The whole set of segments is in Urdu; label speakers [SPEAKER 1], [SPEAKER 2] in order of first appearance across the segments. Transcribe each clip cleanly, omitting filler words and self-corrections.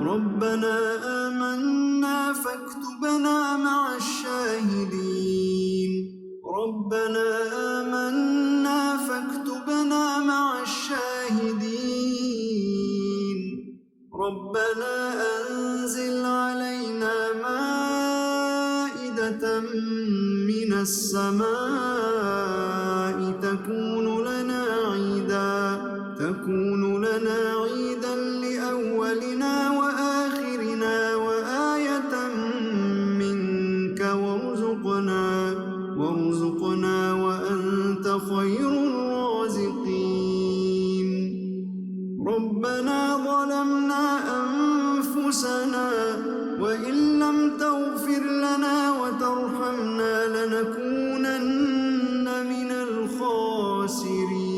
[SPEAKER 1] ربنا آمنا فاكتبنا مع الشاهدين ربنا آمنا فاكتبنا مع الشاهدين ربنا أنزل علينا مائدة من السماء تكون لنا عيدا لأولنا وآخرنا وآية منك وارزقنا وأنت خير الرازقين ربنا ظلمنا أنفسنا وإن لم تغفر لنا وترحمنا لنكونن من الخاسرين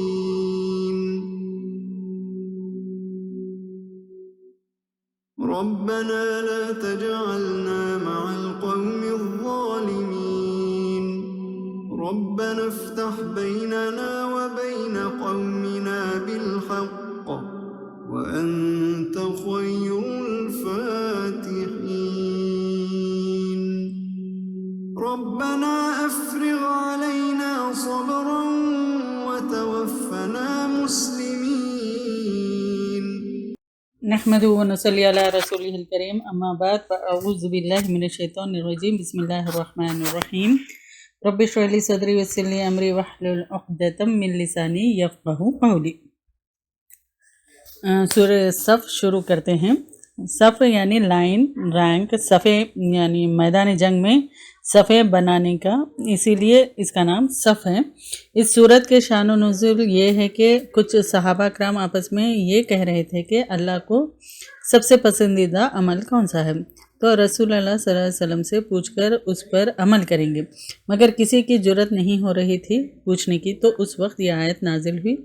[SPEAKER 1] ربنا لا تجعلنا مع القوم الظالمين ربنا افتح بيننا وبين قومنا بالحق وأنت خير الفاتحين ربنا أفرغ علينا صبرا وتوفنا مسلمين
[SPEAKER 2] نحمده ونصلي على رسوله الكريم اما بعد فاعوذ بالله من الشیطان الرجیم بسم اللہ الرحمن الرحیم رب اشرح لي صدری ويسر لي امری واحلل عقدۃ من لسانی یفقهوا قولی۔ سورہ صف شروع کرتے ہیں۔ صف یعنی لائن، رینک، صفے یعنی میدان جنگ میں صفے بنانے کا، اسی لیے اس کا نام صف ہے۔ اس صورت کے شان و نزول یہ ہے کہ کچھ صحابہ کرام آپس میں یہ کہہ رہے تھے کہ اللہ کو سب سے پسندیدہ عمل کون سا ہے، تو رسول اللہ صلی اللہ علیہ وسلم سے پوچھ کر اس پر عمل کریں گے، مگر کسی کی جرت نہیں ہو رہی تھی پوچھنے کی، تو اس وقت یہ آیت نازل ہوئی۔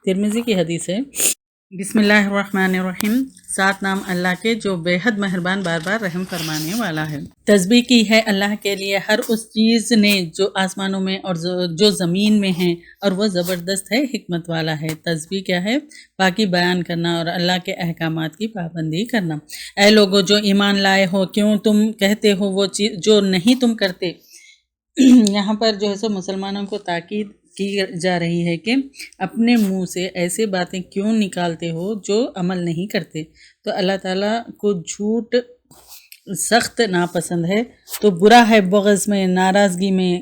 [SPEAKER 2] ترمذی کی حدیث ہے، بسم اللہ الرحمن الرحیم، 7 نام اللہ کے جو بے حد مہربان بار بار رحم فرمانے والا ہے۔ تسبیح کی ہے اللہ کے لیے ہر اس چیز نے جو آسمانوں میں اور جو زمین میں ہیں، اور وہ زبردست ہے، حکمت والا ہے۔ تسبیح کیا ہے؟ پاکی بیان کرنا اور اللہ کے احکامات کی پابندی کرنا۔ اے لوگو جو ایمان لائے ہو، کیوں تم کہتے ہو وہ چیز جو نہیں تم کرتے؟ یہاں پر جو ہے سو مسلمانوں کو تاکید کی جا رہی ہے کہ اپنے منہ سے ایسے باتیں کیوں نکالتے ہو جو عمل نہیں کرتے۔ تو اللہ تعالیٰ کو جھوٹ سخت ناپسند ہے، تو برا ہے بغض میں، ناراضگی میں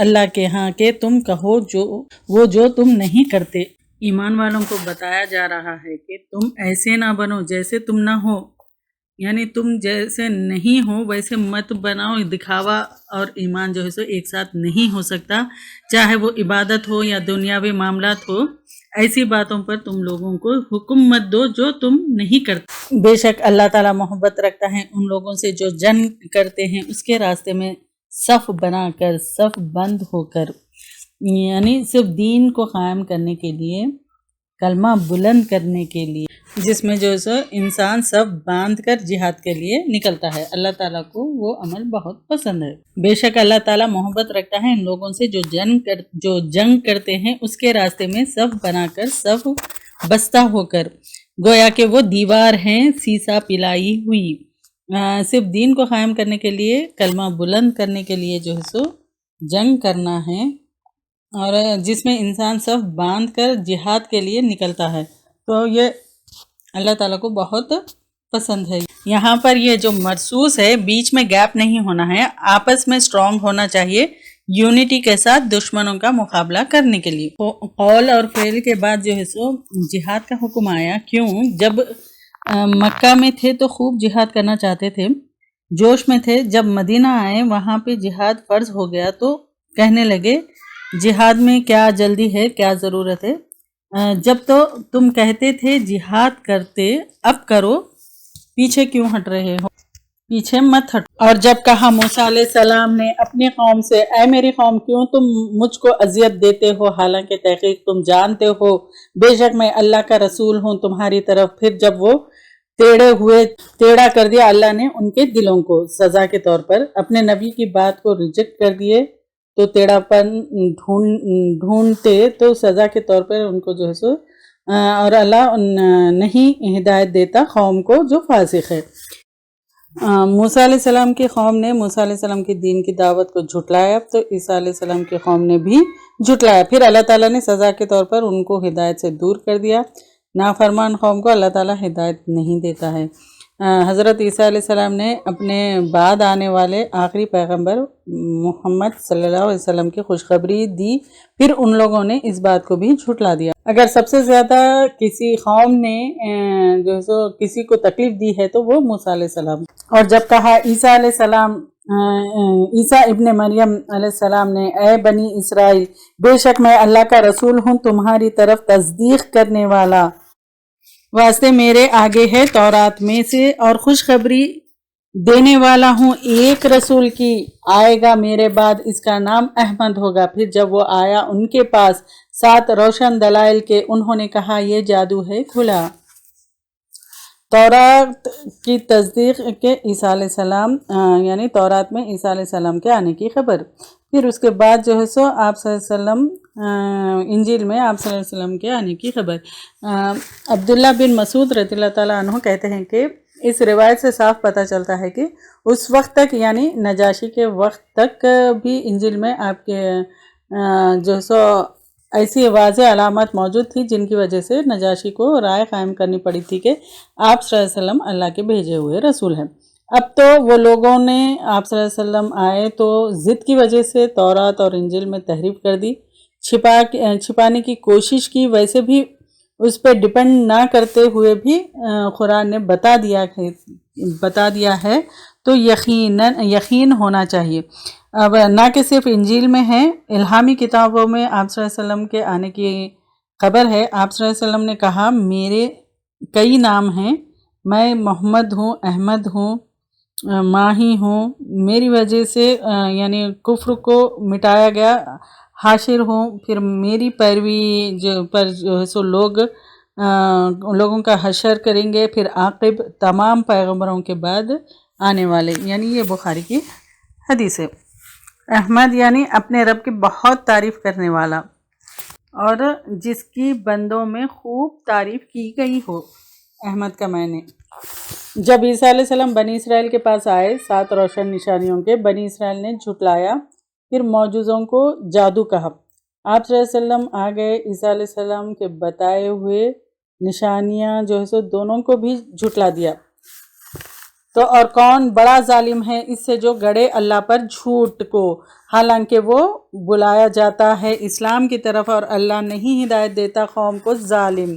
[SPEAKER 2] اللہ کے ہاں کہ تم کہو جو تم نہیں کرتے۔ ایمان والوں کو بتایا جا رہا ہے کہ تم ایسے نہ بنو جیسے تم نہ ہو، یعنی تم جیسے نہیں ہو ویسے مت بناؤ۔ دکھاوا اور ایمان جو ہے سو ایک ساتھ نہیں ہو سکتا، چاہے وہ عبادت ہو یا دنیاوی معاملات ہو۔ ایسی باتوں پر تم لوگوں کو حکم مت دو جو تم نہیں کرتے۔ بے شک اللہ تعالیٰ محبت رکھتا ہے ان لوگوں سے جو جنگ کرتے ہیں اس کے راستے میں صف بنا کر، صف بند ہو کر، یعنی صرف دین کو قائم کرنے کے لیے، کلمہ بلند کرنے کے لیے، جس میں جو سو انسان سب باندھ کر جہاد کے لیے نکلتا ہے۔ اللہ تعالیٰ کو وہ عمل بہت پسند ہے۔ بے شک اللہ تعالیٰ محبت رکھتا ہے ان لوگوں سے جو جنگ کرتے ہیں اس کے راستے میں صف بنا کر، صف بستہ ہو کر، گویا کہ وہ دیوار ہیں سیسا پلائی ہوئی۔ صرف دین کو قائم کرنے کے لیے، کلمہ بلند کرنے کے لیے جو ہے سو جنگ کرنا ہے، اور جس میں انسان صف باندھ کر جہاد کے لیے نکلتا ہے، تو یہ اللہ تعالیٰ کو بہت پسند ہے۔ یہاں پر یہ جو مرصوص ہے، بیچ میں گیپ نہیں ہونا ہے، آپس میں اسٹرانگ ہونا چاہیے، یونٹی کے ساتھ دشمنوں کا مقابلہ کرنے کے لیے۔ قول اور فعل کے بعد جو ہے سو جہاد کا حکم آیا۔ کیوں؟ جب مکہ میں تھے تو خوب جہاد کرنا چاہتے تھے، جوش میں تھے۔ جب مدینہ آئے وہاں پہ جہاد فرض ہو گیا تو کہنے لگے جہاد میں کیا جلدی ہے، کیا ضرورت ہے؟ جب تو تم کہتے تھے جہاد کرتے، اب کرو، پیچھے کیوں ہٹ رہے ہو؟ پیچھے مت ہٹ۔ اور جب کہا موسیٰ علیہ السلام نے اپنی قوم سے، اے میری قوم کیوں تم مجھ کو اذیت دیتے ہو، حالانکہ تحقیق تم جانتے ہو بے شک میں اللہ کا رسول ہوں تمہاری طرف۔ پھر جب وہ ٹیڑھا کر دیا اللہ نے ان کے دلوں کو سزا کے طور پر، اپنے نبی کی بات کو ریجیکٹ کر دیے تو ٹیڑھا پن ڈھونڈتے، تو سزا کے طور پر ان کو جو ہے سو اور اللہ نہیں ہدایت دیتا قوم کو جو فاسق ہے۔ موسیٰ علیہ السلام کی قوم نے موسیٰ علیہ السلام کی دین کی دعوت کو جھٹلایا، تو عیسیٰ علیہ السلام کی قوم نے بھی جھٹلایا، پھر اللہ تعالیٰ نے سزا کے طور پر ان کو ہدایت سے دور کر دیا۔ نافرمان قوم کو اللہ تعالیٰ ہدایت نہیں دیتا ہے۔ حضرت عیسیٰ علیہ السلام نے اپنے بعد آنے والے آخری پیغمبر محمد صلی اللہ علیہ وسلم کی خوشخبری دی، پھر ان لوگوں نے اس بات کو بھی جھٹلا دیا۔ اگر سب سے زیادہ کسی قوم نے جو ہے سو کسی کو تکلیف دی ہے تو وہ موسیٰ علیہ السلام، اور جب کہا عیسیٰ علیہ السلام عیسیٰ ابن مریم علیہ السلام نے، اے بنی اسرائیل، بے شک میں اللہ کا رسول ہوں، تمہاری طرف تصدیق کرنے والا واسطے میرے آگے ہے تورات میں سے، اور خوشخبری دینے والا ہوں ایک رسول کی، آئے گا میرے بعد، اس کا نام احمد ہوگا۔ پھر جب وہ آیا ان کے پاس 7 روشن دلائل کے، انہوں نے کہا یہ جادو ہے کھلا۔ تورات کی تصدیق کے عیسیٰ علیہ السلام یعنی تورات میں عیسیٰ علیہ السلام کے آنے کی خبر۔ پھر اس کے بعد جو ہے سو آپ صلی اللہ علیہ وسلم انجیل میں آپ صلی اللہ علیہ وسلم کے آنے کی خبر۔ عبداللہ بن مسعود رضی اللہ تعالیٰ عنہ کہتے ہیں کہ اس روایت سے صاف پتہ چلتا ہے کہ اس وقت تک یعنی نجاشی کے وقت تک بھی انجیل میں آپ کے جو ہے سو ایسی واضح علامات موجود تھی جن کی وجہ سے نجاشی کو رائے قائم کرنی پڑی تھی کہ آپ صلی اللہ علیہ وسلم اللہ کے بھیجے ہوئے رسول ہیں۔ اب تو وہ لوگوں نے آپ صلی اللہ علیہ وسلم آئے تو ضد کی وجہ سے تورات اور انجیل میں تحریف کر دی، چھپانے کی کوشش کی، ویسے بھی اس پہ ڈپینڈ نہ کرتے ہوئے بھی قرآن نے بتا دیا ہے تو یقین ہونا چاہیے۔ اب نہ کہ صرف انجیل میں ہے، الہامی کتابوں میں آپ صلی اللہ علیہ وسلم کے آنے کی خبر ہے۔ آپ صلی اللہ علیہ وسلم نے کہا میرے کئی نام ہیں، میں محمد ہوں، احمد ہوں، ماہی ہوں، میری وجہ سے یعنی کفر کو مٹایا گیا، حاشر ہوں، پھر میری پیروی پر جو ہے سو لوگوں کا حشر کریں گے، پھر عاقب تمام پیغمبروں کے بعد آنے والے، یعنی یہ بخاری کی حدیث ہے۔ احمد یعنی اپنے رب کی بہت تعریف کرنے والا اور جس کی بندوں میں خوب تعریف کی گئی ہو، احمد کا معنی۔ جب عیسیٰ علیہ السلام بنی اسرائیل کے پاس آئے 7 روشن نشانیوں کے، بنی اسرائیل نے جھٹلایا، پھر معجزوں کو جادو کہا۔ آپ صلی اللہ علیہ وسلم آ گئے، عیسیٰ علیہ السلام کے بتائے ہوئے نشانیاں جو ہے سو دونوں کو بھی جھٹلا دیا۔ تو اور کون بڑا ظالم ہے اس سے جو گڑے اللہ پر جھوٹ کو، حالانکہ وہ بلایا جاتا ہے اسلام کی طرف اور اللہ نہیں ہدایت دیتا قوم کو ظالم۔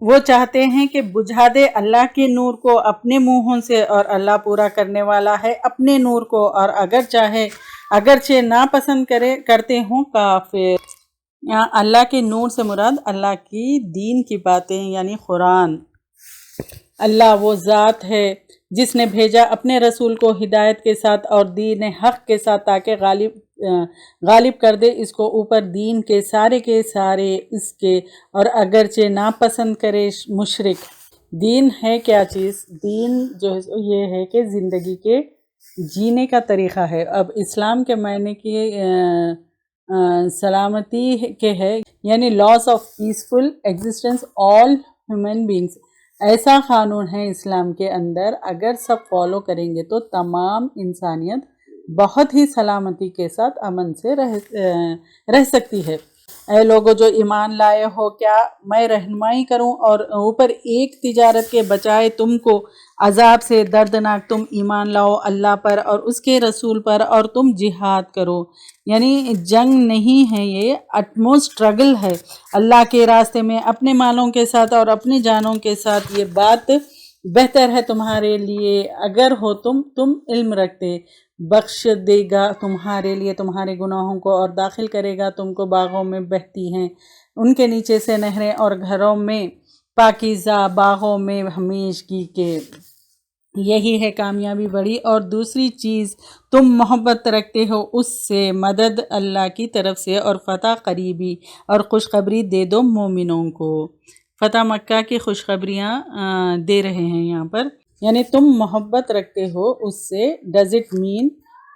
[SPEAKER 2] وہ چاہتے ہیں کہ بجھا دے اللہ کے نور کو اپنے منہوں سے، اور اللہ پورا کرنے والا ہے اپنے نور کو، اور اگرچہ ناپسند کرتے ہوں کافر۔ یہاں اللہ کے نور سے مراد اللہ کی دین کی باتیں یعنی قرآن۔ اللہ وہ ذات ہے جس نے بھیجا اپنے رسول کو ہدایت کے ساتھ اور دین حق کے ساتھ تاکہ غالب کر دے اس کو اوپر دین کے سارے اس کے، اور اگرچہ ناپسند کرے مشرک۔ دین ہے کیا چیز؟ دین جو ہے یہ ہے کہ زندگی کے جینے کا طریقہ ہے۔ اب اسلام کے معنی کی سلامتی کے ہے، یعنی loss of peaceful existence all human beings. ایسا قانون ہے اسلام کے اندر، اگر سب فالو کریں گے تو تمام انسانیت بہت ہی سلامتی کے ساتھ امن سے رہ سکتی ہے۔ اے لوگو جو ایمان لائے ہو، کیا میں رہنمائی کروں اور اوپر ایک تجارت کے بچائے تم کو عذاب سے دردناک؟ تم ایمان لاؤ اللہ پر اور اس کے رسول پر اور تم جہاد کرو، یعنی جنگ نہیں ہے، یہ اٹموسٹ اسٹرگل ہے اللہ کے راستے میں اپنے مالوں کے ساتھ اور اپنی جانوں کے ساتھ۔ یہ بات بہتر ہے تمہارے لیے اگر ہو تم علم رکھتے، بخش دے گا تمہارے لیے تمہارے گناہوں کو اور داخل کرے گا تم کو باغوں میں بہتی ہیں ان کے نیچے سے نہریں، اور گھروں میں پاکیزہ باغوں میں ہمیشگی کے۔ یہی ہے کامیابی بڑی۔ اور دوسری چیز تم محبت رکھتے ہو اس سے، مدد اللہ کی طرف سے اور فتح قریبی، اور خوشخبری دے دو مومنوں کو۔ فتح مکہ کی خوشخبریاں دے رہے ہیں یہاں پر، یعنی تم محبت رکھتے ہو اس سے، ڈز اٹ مین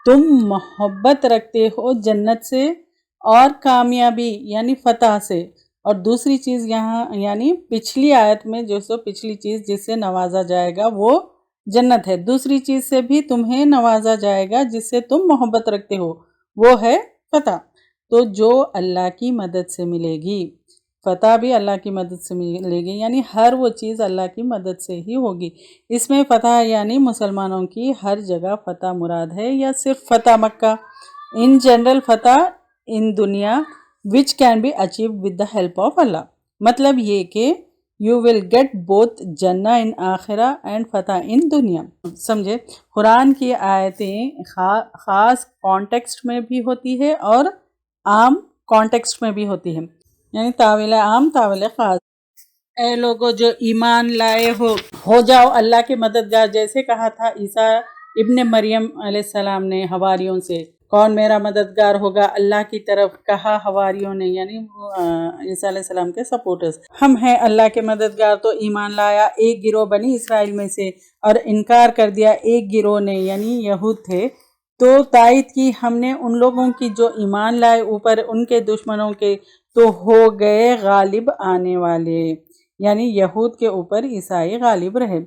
[SPEAKER 2] تم محبت رکھتے ہو جنت سے اور کامیابی یعنی فتح سے، اور دوسری چیز یہاں یعنی پچھلی آیت میں جو سو پچھلی چیز جس سے نوازا جائے گا وہ جنت ہے، دوسری چیز سے بھی تمہیں نوازا جائے گا جس سے تم محبت رکھتے ہو، وہ ہے فتح۔ تو جو اللہ کی مدد سے ملے گی، فتح بھی اللہ کی مدد سے ملے گی، یعنی ہر وہ چیز اللہ کی مدد سے ہی ہوگی۔ اس میں فتح یعنی مسلمانوں کی ہر جگہ فتح مراد ہے یا صرف فتح مکہ؟ ان جنرل فتح ان دنیا which can be achieved with the help of Allah، مطلب یہ کہ you will get both جنہ ان آخرہ and فتح ان دنیا۔ سمجھے؟ قرآن کی آیتیں خاص کانٹیکسٹ میں بھی ہوتی ہے اور عام کانٹیکسٹ میں بھی ہوتی ہے، یعنی تاویل عام تاویل خاص۔ اے لوگو جو ایمان لائے ہو جاؤ اللہ کے مددگار، جیسے کہا تھا عیسیٰ ابن مریم علیہ السلام نے حواریوں سے، کون میرا مددگار ہوگا؟ اللہ کی طرف کہا حواریوں نے، یعنی عیسیٰ علیہ السلام کے سپورٹرز، ہم ہیں اللہ کے مددگار۔ تو ایمان لایا ایک گروہ بنی اسرائیل میں سے اور انکار کر دیا ایک گروہ نے، یعنی یہود تھے، تو تائید کی ہم نے ان لوگوں کی جو ایمان لائے اوپر ان کے دشمنوں کے، تو ہو گئے غالب آنے والے، یعنی یہود کے اوپر عیسائی غالب رہے۔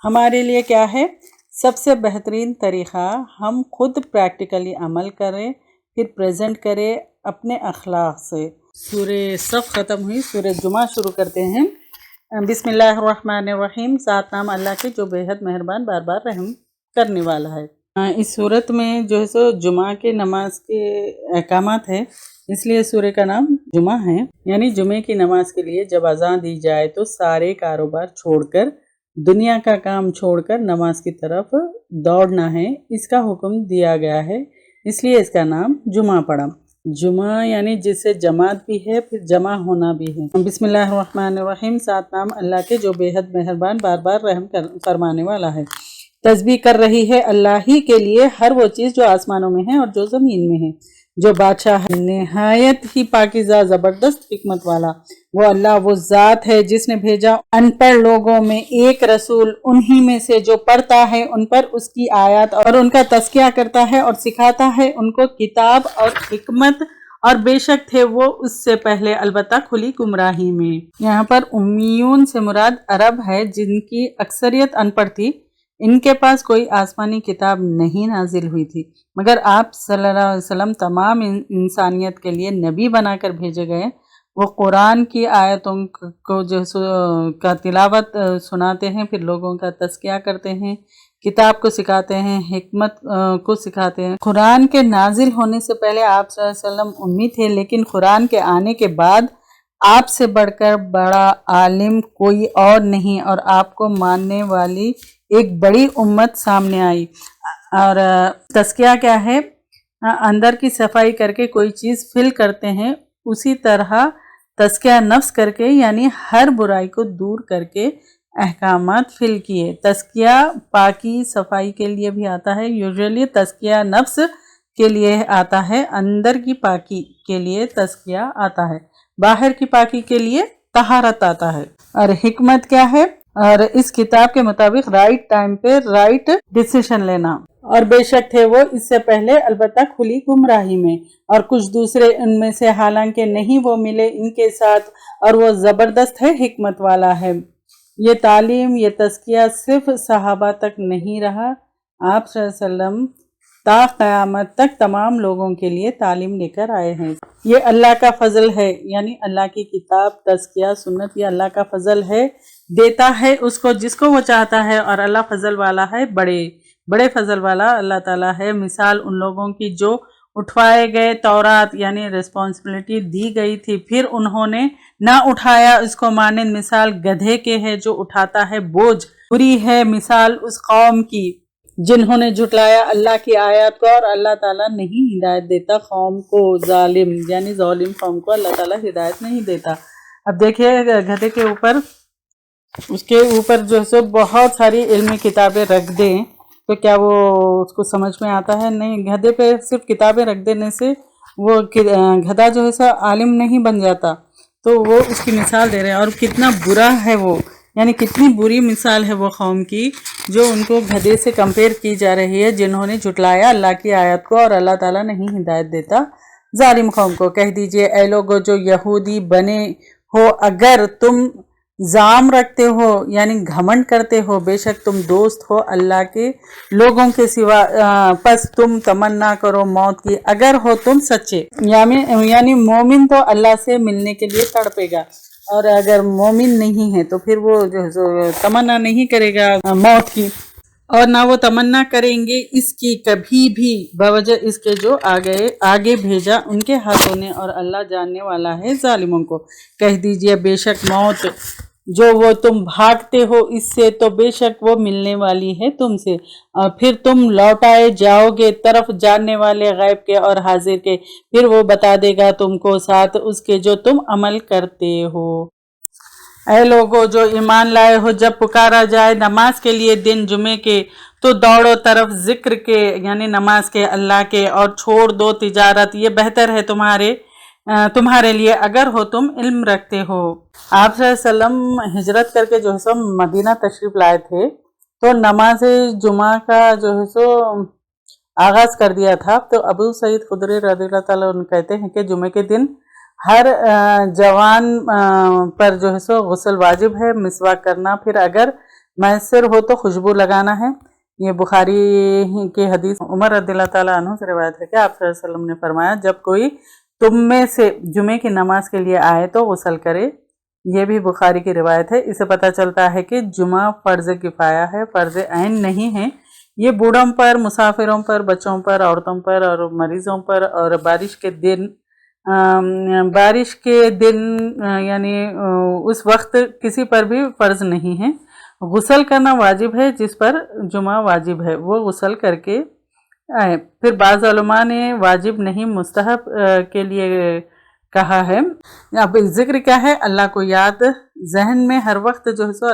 [SPEAKER 2] ہمارے لیے کیا ہے؟ سب سے بہترین طریقہ ہم خود پریکٹیکلی عمل کریں، پھر پریزنٹ کریں اپنے اخلاق سے۔ سورہ صف ختم ہوئی، سورہ جمعہ شروع کرتے ہیں۔ بسم اللہ الرحمن الرحیم، ذات نام اللہ کے جو بے حد مہربان بار بار رحم کرنے والا ہے۔ اس صورت میں جو ہے سو جمعہ کے نماز کے احکامات ہیں، اس لیے سورہ کا نام جمعہ ہے، یعنی جمعے کی نماز کے لیے جب اذان دی جائے تو سارے کاروبار چھوڑ کر، دنیا کا کام چھوڑ کر نماز کی طرف دوڑنا ہے، اس کا حکم دیا گیا ہے، اس لیے اس کا نام جمعہ پڑا۔ جمعہ یعنی جس سے جماعت بھی ہے، پھر جمع ہونا بھی ہے۔ بسم اللہ الرحمن الرحیم، ذات نام اللہ کے جو بے حد مہربان بار بار رحم فرمانے والا ہے۔ تسبیح کر رہی ہے اللہ ہی کے لیے ہر وہ چیز جو آسمانوں میں ہے اور جو زمین میں ہے، جو بادشاہ ہے نہایت ہی پاکیزہ زبردست حکمت والا۔ وہ اللہ وہ ذات ہے جس نے بھیجا ان پڑھ لوگوں میں ایک رسول، انہی میں سے جو پڑھتا ہے ان پر اس کی آیات اور ان کا تزکیہ کرتا ہے اور سکھاتا ہے ان کو کتاب اور حکمت، اور بے شک تھے وہ اس سے پہلے البتہ کھلی گمراہی میں۔ یہاں پر امیون سے مراد عرب ہے جن کی اکثریت ان پڑھ تھی، ان کے پاس کوئی آسمانی کتاب نہیں نازل ہوئی تھی، مگر آپ صلی اللہ علیہ وسلم تمام انسانیت کے لیے نبی بنا کر بھیجے گئے۔ وہ قرآن کی آیتوں کو جو کا تلاوت سناتے ہیں، پھر لوگوں کا تزکیہ کرتے ہیں، کتاب کو سکھاتے ہیں، حکمت کو سکھاتے ہیں۔ قرآن کے نازل ہونے سے پہلے آپ صلی اللہ علیہ وسلم امی تھے، لیکن قرآن کے آنے کے بعد آپ سے بڑھ کر بڑا عالم کوئی اور نہیں، اور آپ کو ماننے والی ایک بڑی امت سامنے آئی۔ اور تزکیہ کیا ہے؟ اندر کی صفائی کر کے کوئی چیز فل کرتے ہیں، اسی طرح تزکیہ نفس کر کے، یعنی ہر برائی کو دور کر کے احکامات فل کیے۔ تزکیہ پاکی صفائی کے لیے بھی آتا ہے، یوزولی تزکیہ نفس کے لیے آتا ہے، اندر کی پاکی کے لیے تزکیہ آتا ہے، باہر کی پاکی کے لیے طہارت آتا ہے۔ اور حکمت کیا ہے؟ اور اس کتاب کے مطابق رائٹ ٹائم پہ رائٹ ڈیسیشن لینا، اور بے شک تھے وہ اس سے پہلے البتہ کھلی گمراہی میں، اور کچھ دوسرے ان میں سے حالانکہ نہیں وہ ملے ان کے ساتھ، اور وہ زبردست ہے حکمت والا ہے۔ یہ تعلیم، یہ تزکیہ صرف صحابہ تک نہیں رہا، آپ صلی اللہ علیہ وسلم تا قیامت تک تمام لوگوں کے لیے تعلیم لے کر آئے ہیں۔ یہ اللہ کا فضل ہے، یعنی اللہ کی کتاب، تزکیہ، سنت، یہ اللہ کا فضل ہے، دیتا ہے اس کو جس کو وہ چاہتا ہے، اور اللہ فضل والا ہے، بڑے فضل والا اللہ تعالیٰ ہے۔ مثال ان لوگوں کی جو اٹھوائے گئے تورات، یعنی ریسپانسبلٹی دی گئی تھی، پھر انہوں نے نہ اٹھایا، اس کو مانند مثال گدھے کے ہے جو اٹھاتا ہے بوجھ۔ بری ہے مثال اس قوم کی جنہوں نے جھٹلایا اللہ کی آیات کو، اور اللہ تعالیٰ نہیں ہدایت دیتا قوم کو۔ ظالم یعنی ظالم قوم کو اللہ تعالیٰ ہدایت نہیں دیتا۔ اب دیکھیے گدھے کے اوپر، اس کے اوپر جو ہے سو بہت ساری علمی کتابیں رکھ دیں تو کیا وہ اس کو سمجھ میں آتا ہے؟ نہیں۔ گدھے پہ صرف کتابیں رکھ دینے سے وہ گدھا جو ہے سو عالم نہیں بن جاتا، تو وہ اس کی مثال دے رہے ہیں، اور کتنا برا ہے وہ، یعنی کتنی بری مثال ہے وہ قوم کی جو ان کو گدھے سے کمپیئر کی جا رہی ہے، جنہوں نے جھٹلایا اللہ کی آیت کو، اور اللہ تعالیٰ نہیں ہدایت دیتا ظالم قوم کو کہہ دیجئے اے لوگو جو یہودی بنے ہو اگر تم زام رکھتے ہو یعنی گھمنڈ کرتے ہو بے شک تم دوست ہو اللہ کے لوگوں کے سوا پس تم تمنا کرو موت کی اگر ہو تم سچے یعنی مومن تو اللہ سے ملنے کے لیے تڑپے گا اور اگر مومن نہیں ہے تو پھر وہ جو تمنا نہیں کرے گا موت کی اور نہ وہ تمنا کریں گے اس کی کبھی بھی بوجہ اس کے جو آگے بھیجا ان کے ہاتھوں نے اور اللہ جاننے والا ہے ظالموں کو کہہ دیجئے بے شک موت جو وہ تم بھاگتے ہو اس سے تو بے شک وہ ملنے والی ہے تم سے اور پھر تم لوٹائے جاؤ گے طرف جاننے والے غیب کے اور حاضر کے پھر وہ بتا دے گا تم کو ساتھ اس کے جو تم عمل کرتے ہو اے لوگو جو ایمان لائے ہو جب پکارا جائے نماز کے لیے دن جمعے کے تو دوڑو طرف ذکر کے یعنی نماز کے اللہ کے اور چھوڑ دو تجارت یہ بہتر ہے تمہارے لیے اگر ہو تم علم رکھتے ہو آپ صلی اللہ علیہ وسلم ہجرت کر کے جو ہے سو مدینہ تشریف لائے تھے تو نماز جمعہ کا جو ہے سو آغاز کر دیا تھا تو ابو سعید خدری رضی اللہ تعالیٰ عنہ کہتے ہیں کہ جمعے کے دن ہر جوان پر جو ہے سو غسل واجب ہے مسواک کرنا پھر اگر میسر ہو تو خوشبو لگانا ہے یہ بخاری کی حدیث عمر رضی اللہ تعالیٰ عنہ سے روایت ہے کہ آپ صلی اللہ علیہ وسلم نے فرمایا جب کوئی تم میں سے جمعے کی نماز کے لیے آئے تو غسل کرے یہ بھی بخاری کی روایت ہے اسے پتہ چلتا ہے کہ جمعہ فرض کفایہ ہے فرض عین نہیں ہے یہ بوڑھوں پر مسافروں پر بچوں پر عورتوں پر اور مریضوں پر اور بارش کے دن یعنی اس وقت کسی پر بھی فرض نہیں ہے غسل کرنا واجب ہے جس پر جمعہ واجب ہے وہ غسل کر کے آئے پھر بعض علماء نے واجب نہیں مستحب کے لیے کہا ہے اب ذکر کیا ہے اللہ کو یاد ذہن میں ہر وقت جو ہے سو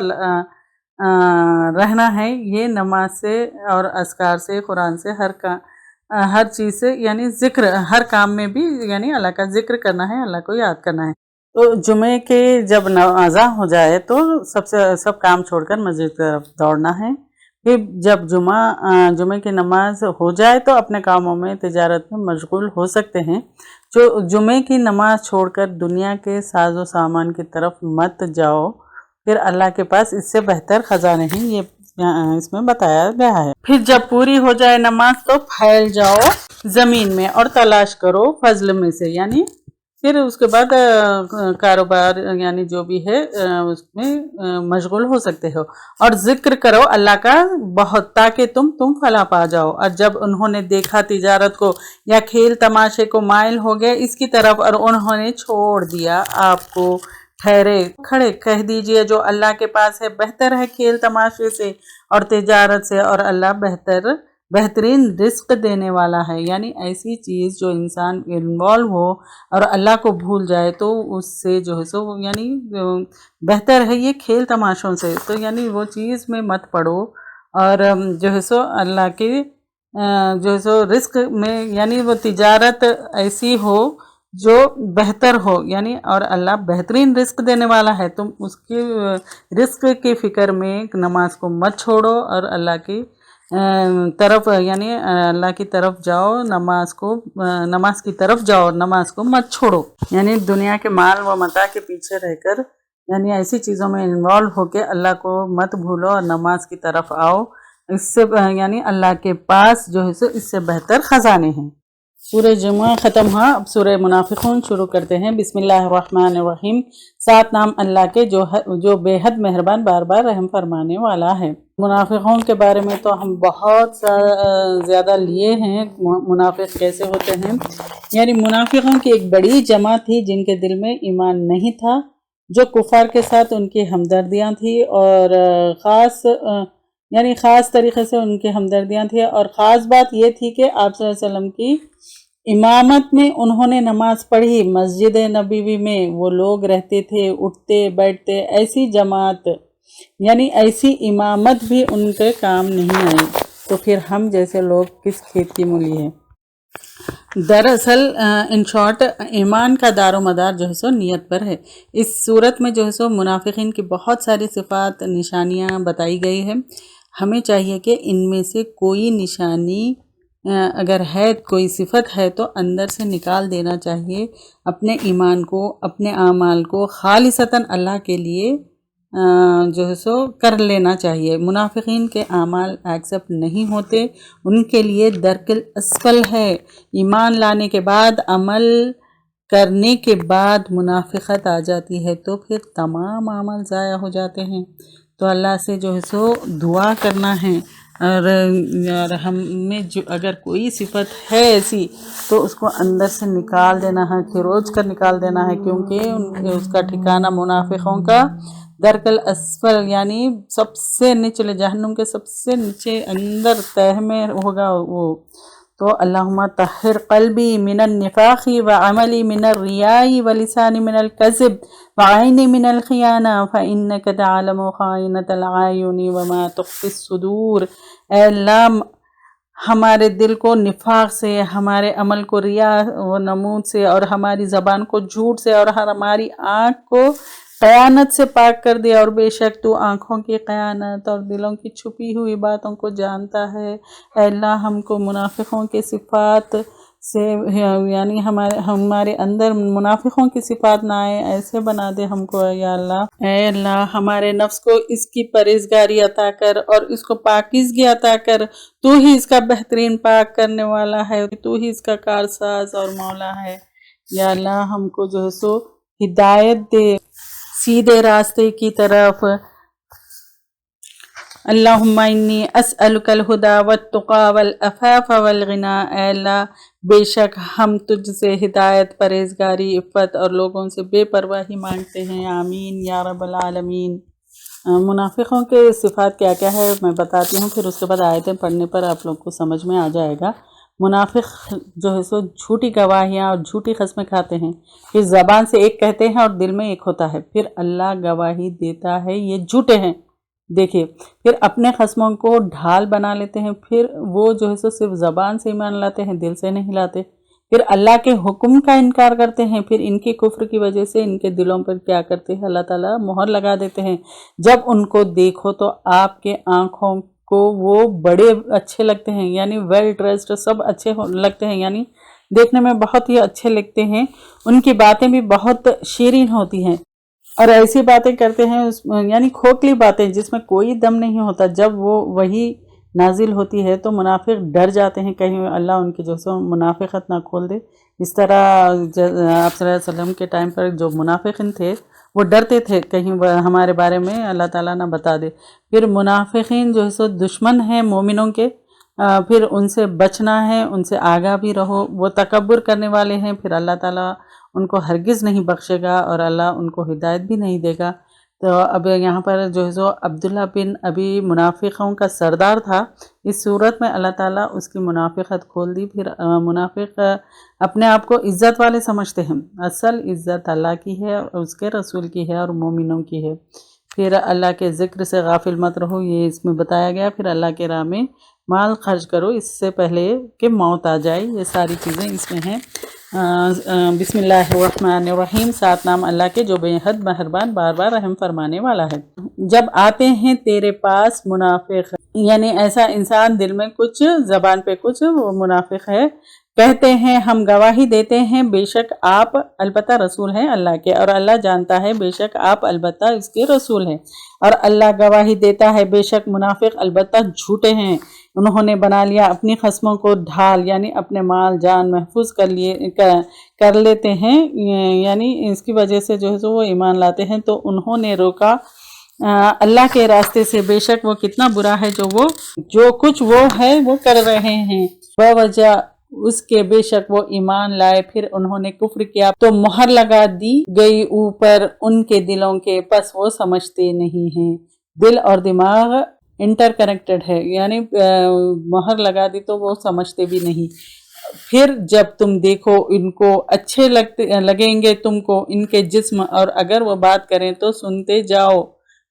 [SPEAKER 2] رہنا ہے یہ نماز سے اور اذکار سے قرآن سے ہر چیز سے یعنی ذکر ہر کام میں بھی یعنی اللہ کا ذکر کرنا ہے اللہ کو یاد کرنا ہے تو جمعے کے جب اذان ہو جائے تو سب کام چھوڑ کر مسجد کی طرف دوڑنا ہے پھر جب جمعے کی نماز ہو جائے تو اپنے کاموں میں تجارت میں مشغول ہو سکتے ہیں جو جمعے کی نماز چھوڑ کر دنیا کے ساز و سامان کی طرف مت جاؤ پھر اللہ کے پاس اس سے بہتر خزانہ نہیں یہ اس میں بتایا گیا ہے پھر جب پوری ہو جائے نماز تو پھیل جاؤ زمین میں اور تلاش کرو فضل میں سے یعنی پھر اس کے بعد کاروبار یعنی جو بھی ہے اس میں مشغول ہو سکتے ہو اور ذکر کرو اللہ کا بہت تاکہ تم فلاح پا جاؤ اور جب انہوں نے دیکھا تجارت کو یا کھیل تماشے کو مائل ہو گئے اس کی طرف اور انہوں نے چھوڑ دیا آپ کو ٹھہرے کھڑے کہہ دیجئے جو اللہ کے پاس ہے بہتر ہے کھیل تماشے سے اور تجارت سے اور اللہ بہترین رزق دینے والا ہے یعنی ایسی چیز جو انسان انوالو ہو اور اللہ کو بھول جائے تو اس سے جو ہے سو یعنی بہتر ہے یہ کھیل تماشوں سے تو یعنی وہ چیز میں مت پڑو اور جو ہے سو اللہ کے جو ہے سو رزق میں یعنی وہ تجارت ایسی ہو جو بہتر ہو یعنی اور اللہ بہترین رزق دینے والا ہے تم اس کے رزق کی فکر میں نماز کو مت چھوڑو اور اللہ کی طرف یعنی اللہ کی طرف جاؤ نماز کی طرف جاؤ نماز کو مت چھوڑو یعنی دنیا کے مال و متاع کے پیچھے رہ کر یعنی ایسی چیزوں میں انوالو ہو کے اللہ کو مت بھولو اور نماز کی طرف آؤ اس سے یعنی اللہ کے پاس جو ہے سو اس سے بہتر خزانے ہیں سورہ جمعہ ختم ہوا اب سورہ منافقون شروع کرتے ہیں بسم اللہ الرحمن الرحیم 7 نام اللہ کے جو بے حد مہربان بار بار رحم فرمانے والا ہے منافقوں کے بارے میں تو ہم بہت زیادہ لیے ہیں منافق کیسے ہوتے ہیں یعنی منافقوں کی ایک بڑی جماعت تھی جن کے دل میں ایمان نہیں تھا جو کفار کے ساتھ ان کی ہمدردیاں تھی اور خاص طریقے سے ان کی ہمدردیاں تھیں اور خاص بات یہ تھی کہ آپ صلی اللہ علیہ وسلم کی امامت میں انہوں نے نماز پڑھی مسجد نبوی میں وہ لوگ رہتے تھے اٹھتے بیٹھتے ایسی جماعت یعنی ایسی امامت بھی ان کے کام نہیں آئی تو پھر ہم جیسے لوگ کس کھیت کی مولی ہیں دراصل ان شارٹ ایمان کا دار و مدار جو ہے سو نیت پر ہے اس صورت میں جو ہے سو منافقین کی بہت ساری صفات نشانیاں بتائی گئی ہیں ہمیں چاہیے کہ ان میں سے کوئی نشانی اگر ہے کوئی صفت ہے تو اندر سے نکال دینا چاہیے، اپنے ایمان کو، اپنے اعمال کو خالصتاً اللہ کے لیے جو ہے سو کر لینا چاہیے۔ منافقین کے اعمال ایکسیپٹ نہیں ہوتے، ان کے لیے درک الاسفل ہے۔ ایمان لانے کے بعد، عمل کرنے کے بعد منافقت آ جاتی ہے تو پھر تمام عمل ضائع ہو جاتے ہیں۔ تو اللہ سے جو ہے سو دعا کرنا ہے، اور ہمیں جو اگر کوئی صفت ہے ایسی تو اس کو اندر سے نکال دینا ہے، کھروچ کر نکال دینا ہے، کیونکہ اس کا ٹھکانہ منافقوں کا درک الاسفل یعنی سب سے نچلے، جہنم کے سب سے نیچے اندر تہہ میں ہوگا وہ۔ تو اللہم طہر قلبی من النفاق وعملی من الریاء ولسانی من الکذب وعینی من الخیانہ فإنک تعلم خائنۃ الأعین وما تخفی الصدور۔ اے اللہ ہمارے دل کو نفاق سے، ہمارے عمل کو ریا و نمود سے، اور ہماری زبان کو جھوٹ سے، اور ہماری آنکھ کو خیانت سے پاک کر دے، اور بے شک تو آنکھوں کی خیانت اور دلوں کی چھپی ہوئی باتوں کو جانتا ہے۔ اے اللہ ہم کو منافقوں کے صفات سے یعنی ہمارے اندر منافقوں کی صفات نہ آئے، ایسے بنا دے ہم کو یا اللہ۔ اے اللہ ہمارے نفس کو اس کی پرہیزگاری عطا کر اور اس کو پاکیزگی عطا کر، تو ہی اس کا بہترین پاک کرنے والا ہے، تو ہی اس کا کارساز اور مولا ہے۔ یا اللہ ہم کو جو ہے سو ہدایت دے سیدھے راستے کی طرف۔ اللہم انی اسألک الہدی والتقی والعفاف والغنی۔ اے اللہ بے شک ہم تجھ سے ہدایت، پرہیزگاری، عفت اور لوگوں سے بے پرواہی مانگتے ہیں، آمین یا رب العالمین۔ منافقوں کے صفات کیا کیا ہے میں بتاتی ہوں، پھر اس کے بعد آیتیں پڑھنے پر آپ لوگ کو سمجھ میں آ جائے گا۔ منافق جو ہے سو جھوٹی گواہیاں اور جھوٹی قسمیں کھاتے ہیں، پھر زبان سے ایک کہتے ہیں اور دل میں ایک ہوتا ہے، پھر اللہ گواہی دیتا ہے یہ جھوٹے ہیں۔ دیکھیے پھر اپنے قسموں کو ڈھال بنا لیتے ہیں، پھر وہ جو ہے سو صرف زبان سے ایمان لاتے ہیں، دل سے نہیں لاتے، پھر اللہ کے حکم کا انکار کرتے ہیں، پھر ان کی کفر کی وجہ سے ان کے دلوں پر کیا کرتے ہیں اللہ تعالیٰ مہر لگا دیتے ہیں۔ جب ان کو دیکھو تو آپ کے آنکھوں کو وہ بڑے اچھے لگتے ہیں، یعنی ویل ڈریسڈ، سب اچھے لگتے ہیں، یعنی دیکھنے میں بہت ہی اچھے لگتے ہیں، ان کی باتیں بھی بہت شیرین ہوتی ہیں، اور ایسی باتیں کرتے ہیں یعنی کھوکھلی باتیں جس میں کوئی دم نہیں ہوتا۔ جب وہ وہی نازل ہوتی ہے تو منافق ڈر جاتے ہیں کہیں اللہ ان کی جو سو منافقت نہ کھول دے۔ اس طرح آپ صلی اللہ علیہ وسلم کے ٹائم پر جو منافقین تھے وہ ڈرتے تھے کہیں ہمارے بارے میں اللہ تعالیٰ نہ بتا دے۔ پھر منافقین جو ہے سو دشمن ہیں مومنوں کے، پھر ان سے بچنا ہے، ان سے آگاہ بھی رہو۔ وہ تکبر کرنے والے ہیں، پھر اللہ تعالیٰ ان کو ہرگز نہیں بخشے گا اور اللہ ان کو ہدایت بھی نہیں دے گا۔ تو اب یہاں پر جو ہے سو عبداللہ بن ابی منافقوں کا سردار تھا، اس صورت میں اللہ تعالیٰ اس کی منافقت کھول دی۔ پھر منافق اپنے آپ کو عزت والے سمجھتے ہیں، اصل عزت اللہ کی ہے، اس کے رسول کی ہے اور مومنوں کی ہے۔ پھر اللہ کے ذکر سے غافل مت رہو، یہ اس میں بتایا گیا۔ پھر اللہ کے راہ میں مال خرچ کرو اس سے پہلے کہ موت آ جائے، یہ ساری چیزیں اس میں ہیں۔ بسم اللہ الرحمن الرحیم، سات نام اللہ کے جو بے حد مہربان، بار بار رحم فرمانے والا ہے۔ جب آتے ہیں تیرے پاس منافق، یعنی ایسا انسان دل میں کچھ، زبان پہ کچھ، وہ منافق ہے، کہتے ہیں ہم گواہی دیتے ہیں بے شک آپ البتہ رسول ہیں اللہ کے، اور اللہ جانتا ہے بے شک آپ البتہ اس کے رسول ہیں، اور اللہ گواہی دیتا ہے بے شک منافق البتہ جھوٹے ہیں۔ انہوں نے بنا لیا اپنی قسموں کو ڈھال، یعنی اپنے مال جان محفوظ کر لیتے ہیں، یعنی اس کی وجہ سے جو ہے وہ ایمان لاتے ہیں تو انہوں نے روکا اللہ کے راستے سے، بے شک وہ کتنا برا ہے جو کچھ وہ ہے وہ کر رہے ہیں۔ بوجہ اس کے بے شک وہ ایمان لائے، پھر انہوں نے کفر کیا تو مہر لگا دی گئی اوپر ان کے دلوں کے، پس وہ سمجھتے نہیں ہیں۔ دل اور دماغ انٹر کنیکٹڈ ہے، یعنی مہر لگا دی تو وہ سمجھتے بھی نہیں۔ پھر جب تم دیکھو ان کو اچھے لگیں گے تم کو ان کے جسم، اور اگر وہ بات کریں تو سنتے جاؤ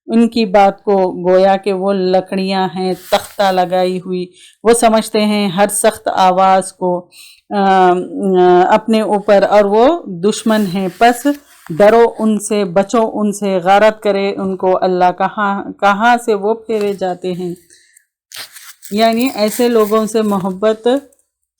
[SPEAKER 2] ان کی بات کو، گویا کہ وہ لکڑیاں ہیں تختہ لگائی ہوئی، وہ سمجھتے ہیں ہر سخت آواز کو اپنے اوپر، اور وہ دشمن ہیں، پس ڈرو ان سے، بچو ان سے، غارت کرے ان کو اللہ کہاں سے وہ پھیرے جاتے ہیں۔ یعنی ایسے لوگوں سے محبت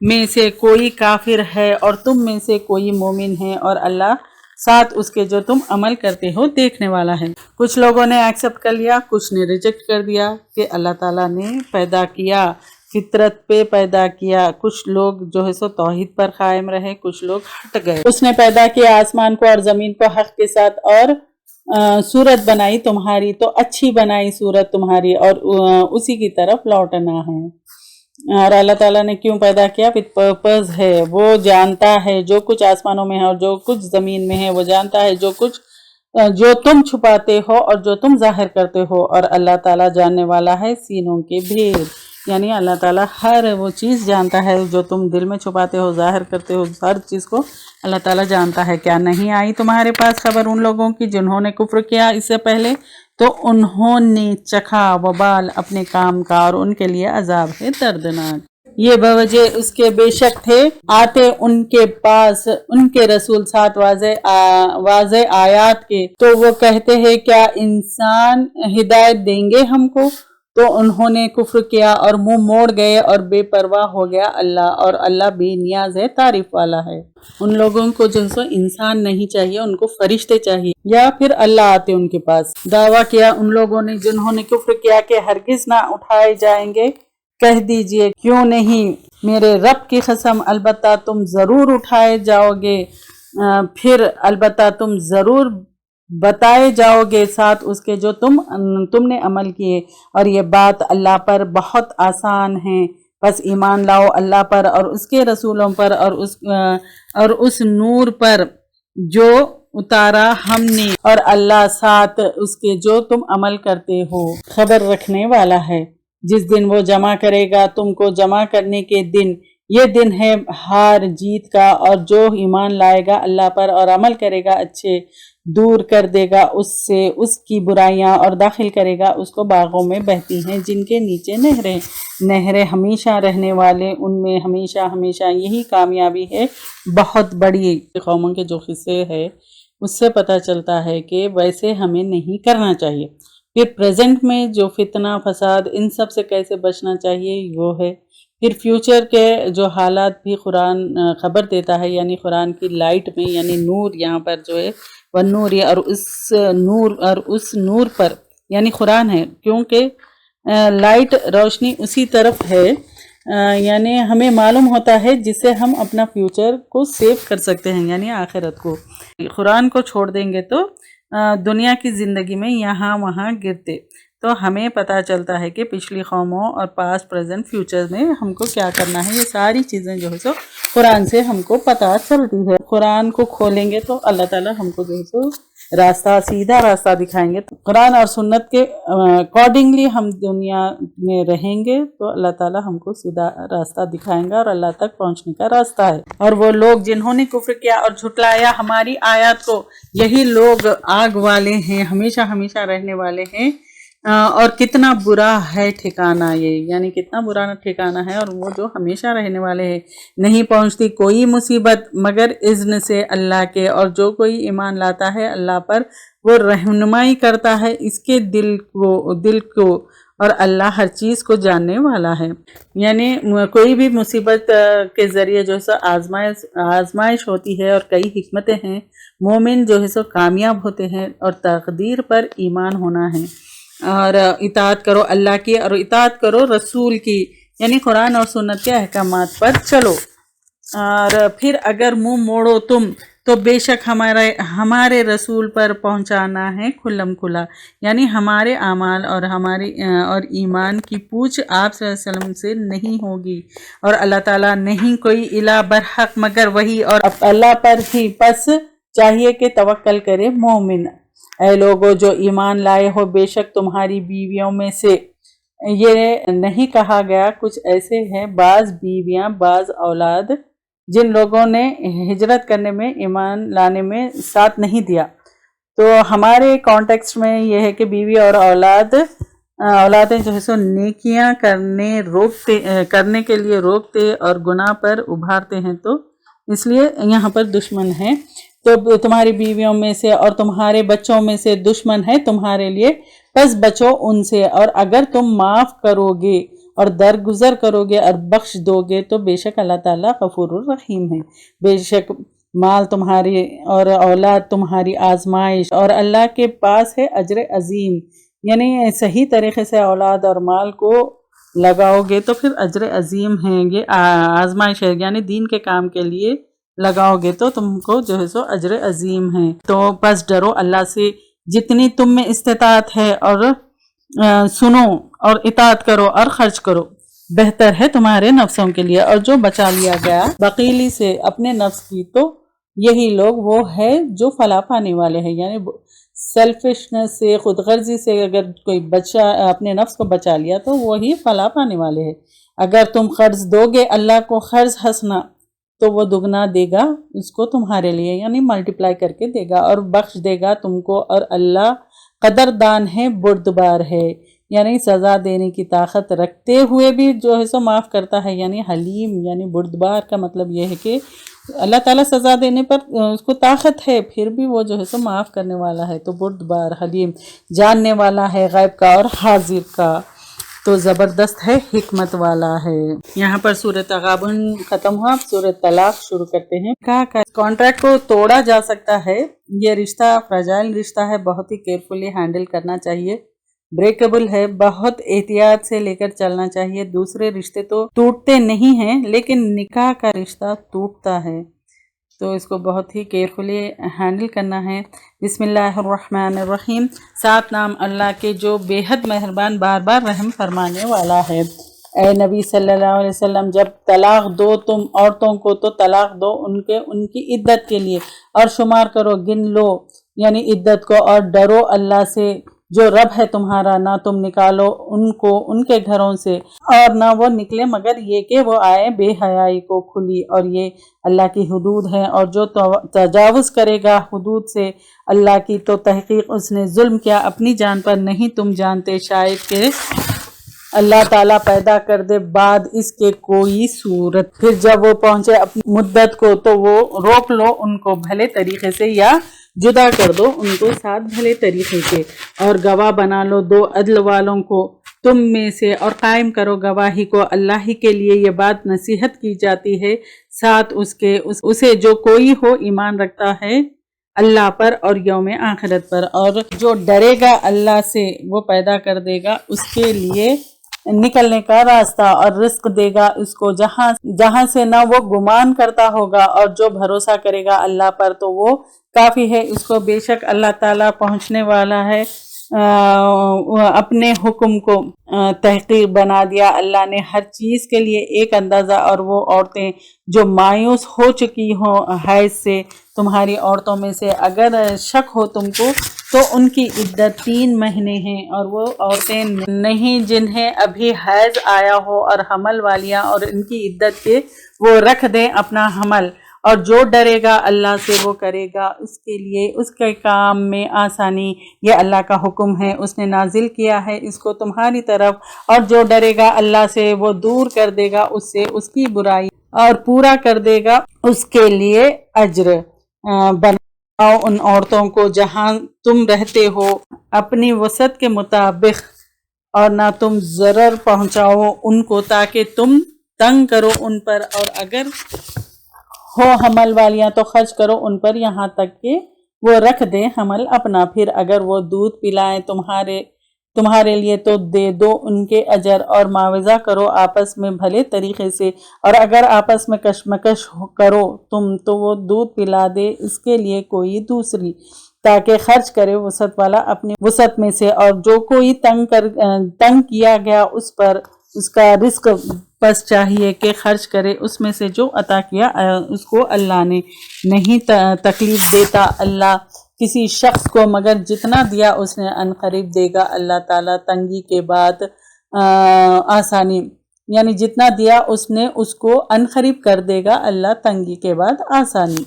[SPEAKER 2] میں سے کوئی کافر ہے اور تم میں سے کوئی مومن ہے، اور اللہ ساتھ اس کے جو تم عمل کرتے ہو دیکھنے والا ہے۔ کچھ لوگوں نے ایکسیپٹ کر لیا، کچھ نے ریجیکٹ کر دیا کہ اللہ تعالیٰ نے پیدا کیا، فطرت پہ پیدا کیا۔ کچھ لوگ جو ہے سو توحید پر قائم رہے، کچھ لوگ ہٹ گئے۔ اس نے پیدا کیا آسمان کو اور زمین کو حق کے ساتھ، اور صورت بنائی تمہاری تو اچھی بنائی صورت تمہاری، اور اسی کی طرف لوٹنا ہے۔ اور اللہ تعالیٰ نے کیوں پیدا کیا؟ وتھ پرپز ہے، وہ جانتا ہے جو کچھ آسمانوں میں ہے اور جو کچھ زمین میں ہے، وہ جانتا ہے جو تم چھپاتے ہو اور جو تم ظاہر کرتے ہو، اور اللہ تعالیٰ جاننے والا ہے سینوں کے بھید۔ یعنی اللہ تعالیٰ ہر وہ چیز جانتا ہے جو تم دل میں چھپاتے ہو، ظاہر کرتے ہو، ہر چیز کو اللہ تعالیٰ جانتا ہے۔ کیا نہیں آئی تمہارے پاس خبر ان لوگوں کی جنہوں نے کفر کیا اس سے پہلے؟ تو انہوں نے چکھا وبال اپنے کام کا، اور ان کے لیے عذاب ہے دردناک۔ یہ بوجہ اس کے بے شک تھے آتے ان کے پاس ان کے رسول ساتھ واضح آیات کے، تو وہ کہتے ہیں کیا انسان ہدایت دیں گے ہم کو؟ تو انہوں نے کفر کیا اور منہ موڑ گئے اور بے پرواہ ہو گیا اللہ، اور اللہ بے نیاز ہے، تعریف والا ہے۔ ان لوگوں کو جو سو انسان نہیں چاہیے، ان کو فرشتے چاہیے، یا پھر اللہ آتے ان کے پاس۔ دعویٰ کیا ان لوگوں نے جنہوں نے کفر کیا کہ ہرگز نہ اٹھائے جائیں گے۔ کہہ دیجئے کیوں نہیں، میرے رب کی قسم البتہ تم ضرور اٹھائے جاؤ گے، پھر البتہ تم ضرور بتائے جاؤ گے ساتھ اس کے جو تم نے عمل کیے، اور یہ بات اللہ پر بہت آسان ہے۔ بس ایمان لاؤ اللہ پر اور اس کے رسولوں پر اور اس نور پر جو اتارا ہم نے، اور اللہ ساتھ اس کے جو تم عمل کرتے ہو خبر رکھنے والا ہے۔ جس دن وہ جمع کرے گا تم کو جمع کرنے کے دن، یہ دن ہے ہار جیت کا، اور جو ایمان لائے گا اللہ پر اور عمل کرے گا اچھے، دور کر دے گا اس سے اس کی برائیاں، اور داخل کرے گا اس کو باغوں میں بہتی ہیں جن کے نیچے نہریں ہمیشہ رہنے والے ان میں ہمیشہ ہمیشہ۔ یہی کامیابی ہے بہت بڑی۔ قوموں کے جو قصے ہے اس سے پتہ چلتا ہے کہ ویسے ہمیں نہیں کرنا چاہیے۔ پھر پریزنٹ میں جو فتنہ فساد ان سب سے کیسے بچنا چاہیے وہ ہے۔ پھر فیوچر کے جو حالات بھی قرآن خبر دیتا ہے، یعنی قرآن کی لائٹ میں، یعنی نور یہاں پر جو ہے وہ نور ہے، اور اس نور پر یعنی قرآن ہے، کیونکہ لائٹ روشنی اسی طرف ہے، یعنی ہمیں معلوم ہوتا ہے جس سے ہم اپنا فیوچر کو سیو کر سکتے ہیں، یعنی آخرت کو۔ قرآن کو چھوڑ دیں گے تو دنیا کی زندگی میں یہاں وہاں گرتے۔ تو ہمیں پتہ چلتا ہے کہ پچھلی قوموں اور پاسٹ پریزنٹ فیوچر میں ہم کو کیا کرنا ہے، یہ ساری چیزیں جو ہے سو قرآن سے ہم کو پتہ چلتی ہے۔ قرآن کو کھولیں گے تو اللہ تعالیٰ ہم کو جو ہے سو سیدھا راستہ دکھائیں گے۔ قرآن اور سنت کے اکارڈنگلی ہم دنیا میں رہیں گے تو اللہ تعالیٰ ہم کو سیدھا راستہ دکھائیں گا، اور اللہ تک پہنچنے کا راستہ ہے۔ اور وہ لوگ جنہوں نے کفر کیا اور جھٹلایا ہماری آیات کو، یہی لوگ آگ والے ہیں، ہمیشہ ہمیشہ رہنے والے ہیں۔ اور کتنا برا ہے ٹھکانہ، یہ یعنی کتنا برا ٹھکانہ ہے، اور وہ جو ہمیشہ رہنے والے ہیں۔ نہیں پہنچتی کوئی مصیبت مگر اذن سے اللہ کے، اور جو کوئی ایمان لاتا ہے اللہ پر وہ رہنمائی کرتا ہے اس کے دل کو، اور اللہ ہر چیز کو جاننے والا ہے۔ یعنی کوئی بھی مصیبت کے ذریعے جو ہے سو آزمائش ہوتی ہے، اور کئی حکمتیں ہیں۔ مومن جو ہے سو کامیاب ہوتے ہیں، اور تقدیر پر ایمان ہونا ہے، اور اطاعت کرو اللہ کی اور اطاعت کرو رسول کی، یعنی قرآن اور سنت کے احکامات پر چلو۔ اور پھر اگر منہ موڑو تم تو بے شک ہمارے رسول پر پہنچانا ہے کھلم کھلا، یعنی ہمارے اعمال اور ایمان کی پوچھ آپ صلی اللہ علیہ وسلم سے نہیں ہوگی، اور اللہ تعالیٰ نہیں کوئی الہ برحق مگر وہی، اور اللہ پر ہی پس چاہیے کہ توکل کرے مومن۔ اے لوگو جو ایمان لائے ہو، بے شک تمہاری بیویوں میں سے، یہ نہیں کہا گیا، کچھ ایسے ہیں بعض بیویاں بعض اولاد جن لوگوں نے ہجرت کرنے میں ایمان لانے میں ساتھ نہیں دیا۔ تو ہمارے کانٹیکسٹ میں یہ ہے کہ بیوی اور اولادیں جو ہے سو نیکیاں کرنے کے لیے روکتے اور گناہ پر ابھارتے ہیں، تو اس لیے یہاں پر دشمن ہے۔ تو تمہاری بیویوں میں سے اور تمہارے بچوں میں سے دشمن ہے تمہارے لیے، پس بچو ان سے، اور اگر تم معاف کرو گے اور درگزر کرو گے اور بخش دو گے تو بے شک اللہ تعالیٰ غفور الرحیم ہے۔ بے شک مال تمہاری اور اولاد تمہاری آزمائش، اور اللہ کے پاس ہے اجر عظیم، یعنی صحیح طریقے سے اولاد اور مال کو لگاؤ گے تو پھر اجر عظیم ہے، یہ آزمائش ہے، یعنی دین کے کام کے لیے لگاؤ گے تو تم کو جو ہے سو اجر عظیم ہے۔ تو بس ڈرو اللہ سے جتنی تم میں استطاعت ہے، اور سنو اور اطاعت کرو اور خرچ کرو، بہتر ہے تمہارے نفسوں کے لیے۔ اور جو بچا لیا گیا بخیلی سے اپنے نفس کی، تو یہی لوگ وہ ہے جو فلاح پانے والے ہیں، یعنی سیلفشنس سے، خود غرضی سے اگر کوئی اپنے نفس کو بچا لیا تو وہی فلاح پانے والے ہیں۔ اگر تم قرض دو گے اللہ کو قرض حسنا تو وہ دگنا دے گا اس کو تمہارے لیے، یعنی ملٹیپلائی کر کے دے گا اور بخش دے گا تم کو، اور اللہ قدردان ہے، بردبار ہے، یعنی سزا دینے کی طاقت رکھتے ہوئے بھی جو ہے سو معاف کرتا ہے، یعنی حلیم، یعنی بردبار کا مطلب یہ ہے کہ اللہ تعالیٰ سزا دینے پر اس کو طاقت ہے، پھر بھی وہ جو ہے سو معاف کرنے والا ہے، تو بردبار حلیم، جاننے والا ہے غیب کا اور حاضر کا، تو زبردست ہے، حکمت والا ہے۔ یہاں پر سورۃ تغابن ختم ہوا، اب سورۃ طلاق شروع کرتے ہیں۔ کہا کانٹریکٹ کو توڑا جا سکتا ہے، یہ رشتہ فراجائل رشتہ ہے، بہت ہی کیئرفلی ہینڈل کرنا چاہیے، بریکیبل ہے، بہت احتیاط سے لے کر چلنا چاہیے۔ دوسرے رشتے تو ٹوٹتے نہیں ہیں لیکن نکاح کا رشتہ ٹوٹتا ہے، تو اس کو بہت ہی کیئرفلی ہینڈل کرنا ہے۔ بسم اللہ الرحمن الرحیم، 7 نام اللہ کے جو بے حد مہربان، بار بار رحم فرمانے والا ہے۔ اے نبی صلی اللہ علیہ وسلم، جب طلاق دو تم عورتوں کو تو طلاق دو ان کی عدت کے لیے، اور شمار کرو، گن لو یعنی عدت کو، اور ڈرو اللہ سے جو رب ہے تمہارا، نہ تم نکالو ان کو ان کے گھروں سے، اور نہ وہ نکلے مگر یہ کہ وہ آئے بے حیائی کو کھلی، اور یہ اللہ کی حدود ہے، اور جو تجاوز کرے گا حدود سے اللہ کی تو تحقیق اس نے ظلم کیا اپنی جان پر۔ نہیں تم جانتے شاید کہ اللہ تعالیٰ پیدا کر دے بعد اس کے کوئی صورت، پھر جب وہ پہنچے اپنی مدت کو تو وہ روک لو ان کو بھلے طریقے سے، یا جدا کر دو ان کو ساتھ بھلے طریقے سے، اور گواہ بنا لو 2 عدل والوں کو تم میں سے، اور قائم کرو گواہی کو اللہ ہی کے لیے، یہ بات نصیحت کی جاتی ہے ساتھ اس کے اسے جو کوئی ہو ایمان رکھتا ہے اللہ پر اور یوم آخرت پر، اور جو ڈرے گا اللہ سے وہ پیدا کر دے گا اس کے لیے نکلنے کا راستہ، اور رزق دے گا اس کو جہاں سے نہ وہ گمان کرتا ہوگا، اور جو بھروسہ کرے گا اللہ پر تو وہ کافی ہے اس کو، بے شک اللہ تعالیٰ پہنچنے والا ہے۔ اپنے حکم کو تحقیق بنا دیا اللہ نے ہر چیز کے لیے ایک اندازہ، اور وہ عورتیں جو مایوس ہو چکی ہوں حیض سے تمہاری عورتوں میں سے، اگر شک ہو تم کو تو ان کی عدت 3 مہینے ہیں، اور وہ عورتیں نہیں جنہیں ابھی حیض آیا ہو اور حمل والیاں، اور ان کی عدت کے وہ رکھ دیں اپنا حمل، اور جو ڈرے گا اللہ سے وہ کرے گا اس کے لیے اس کے کام میں آسانی، یہ اللہ کا حکم ہے، اس نے نازل کیا ہے اس کو تمہاری طرف، اور جو ڈرے گا اللہ سے وہ دور کر دے گا اس سے اس کی برائی، اور پورا کر دے گا اس کے لیے اجر۔ بناؤ ان عورتوں کو جہاں تم رہتے ہو اپنی وسعت کے مطابق، اور نہ تم ضرر پہنچاؤ ان کو تاکہ تم تنگ کرو ان پر، اور اگر ہو حمل والیاں تو خرچ کرو ان پر یہاں تک کہ وہ رکھ دیں حمل اپنا، پھر اگر وہ دودھ پلائیں تمہارے لیے تو دے دو ان کے اجر، اور معاوضہ کرو آپس میں بھلے طریقے سے، اور اگر آپس میں کشمکش کرو تم تو وہ دودھ پلا دے اس کے لیے کوئی دوسری، تاکہ خرچ کرے وسعت والا اپنی وسعت میں سے، اور جو کوئی تنگ کیا گیا اس پر اس کا رزق بس چاہیے کہ خرچ کرے اس میں سے جو عطا کیا اس کو اللہ نے، نہیں تکلیف دیتا اللہ کسی شخص کو مگر جتنا دیا اس نے عنقریب دے گا اللہ تعالیٰ تنگی کے بعد آسانی، یعنی جتنا دیا اس نے اس کو عنقریب کر دے گا اللہ تنگی کے بعد آسانی۔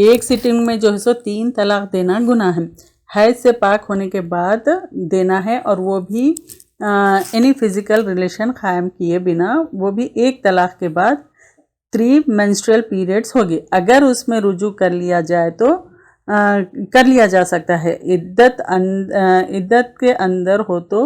[SPEAKER 2] ایک سٹنگ میں جو ہے سو 3 طلاق دینا گناہ ہے، حیض سے پاک ہونے کے بعد دینا ہے، اور وہ بھی اینی فزیکل ریلیشن قائم کیے بنا، وہ بھی 1 طلاق کے بعد 3 مینسٹریل پیریڈز ہوگی، اگر اس میں رجوع کر لیا جائے تو کر لیا جا سکتا ہے، عدت کے اندر ہو تو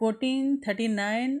[SPEAKER 2] 1439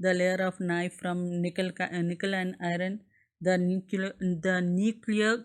[SPEAKER 2] the layer of knife from nickel and iron, the nuclear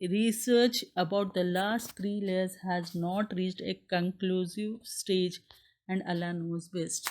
[SPEAKER 2] research about the last 3 layers has not reached a conclusive stage and Allah knows best.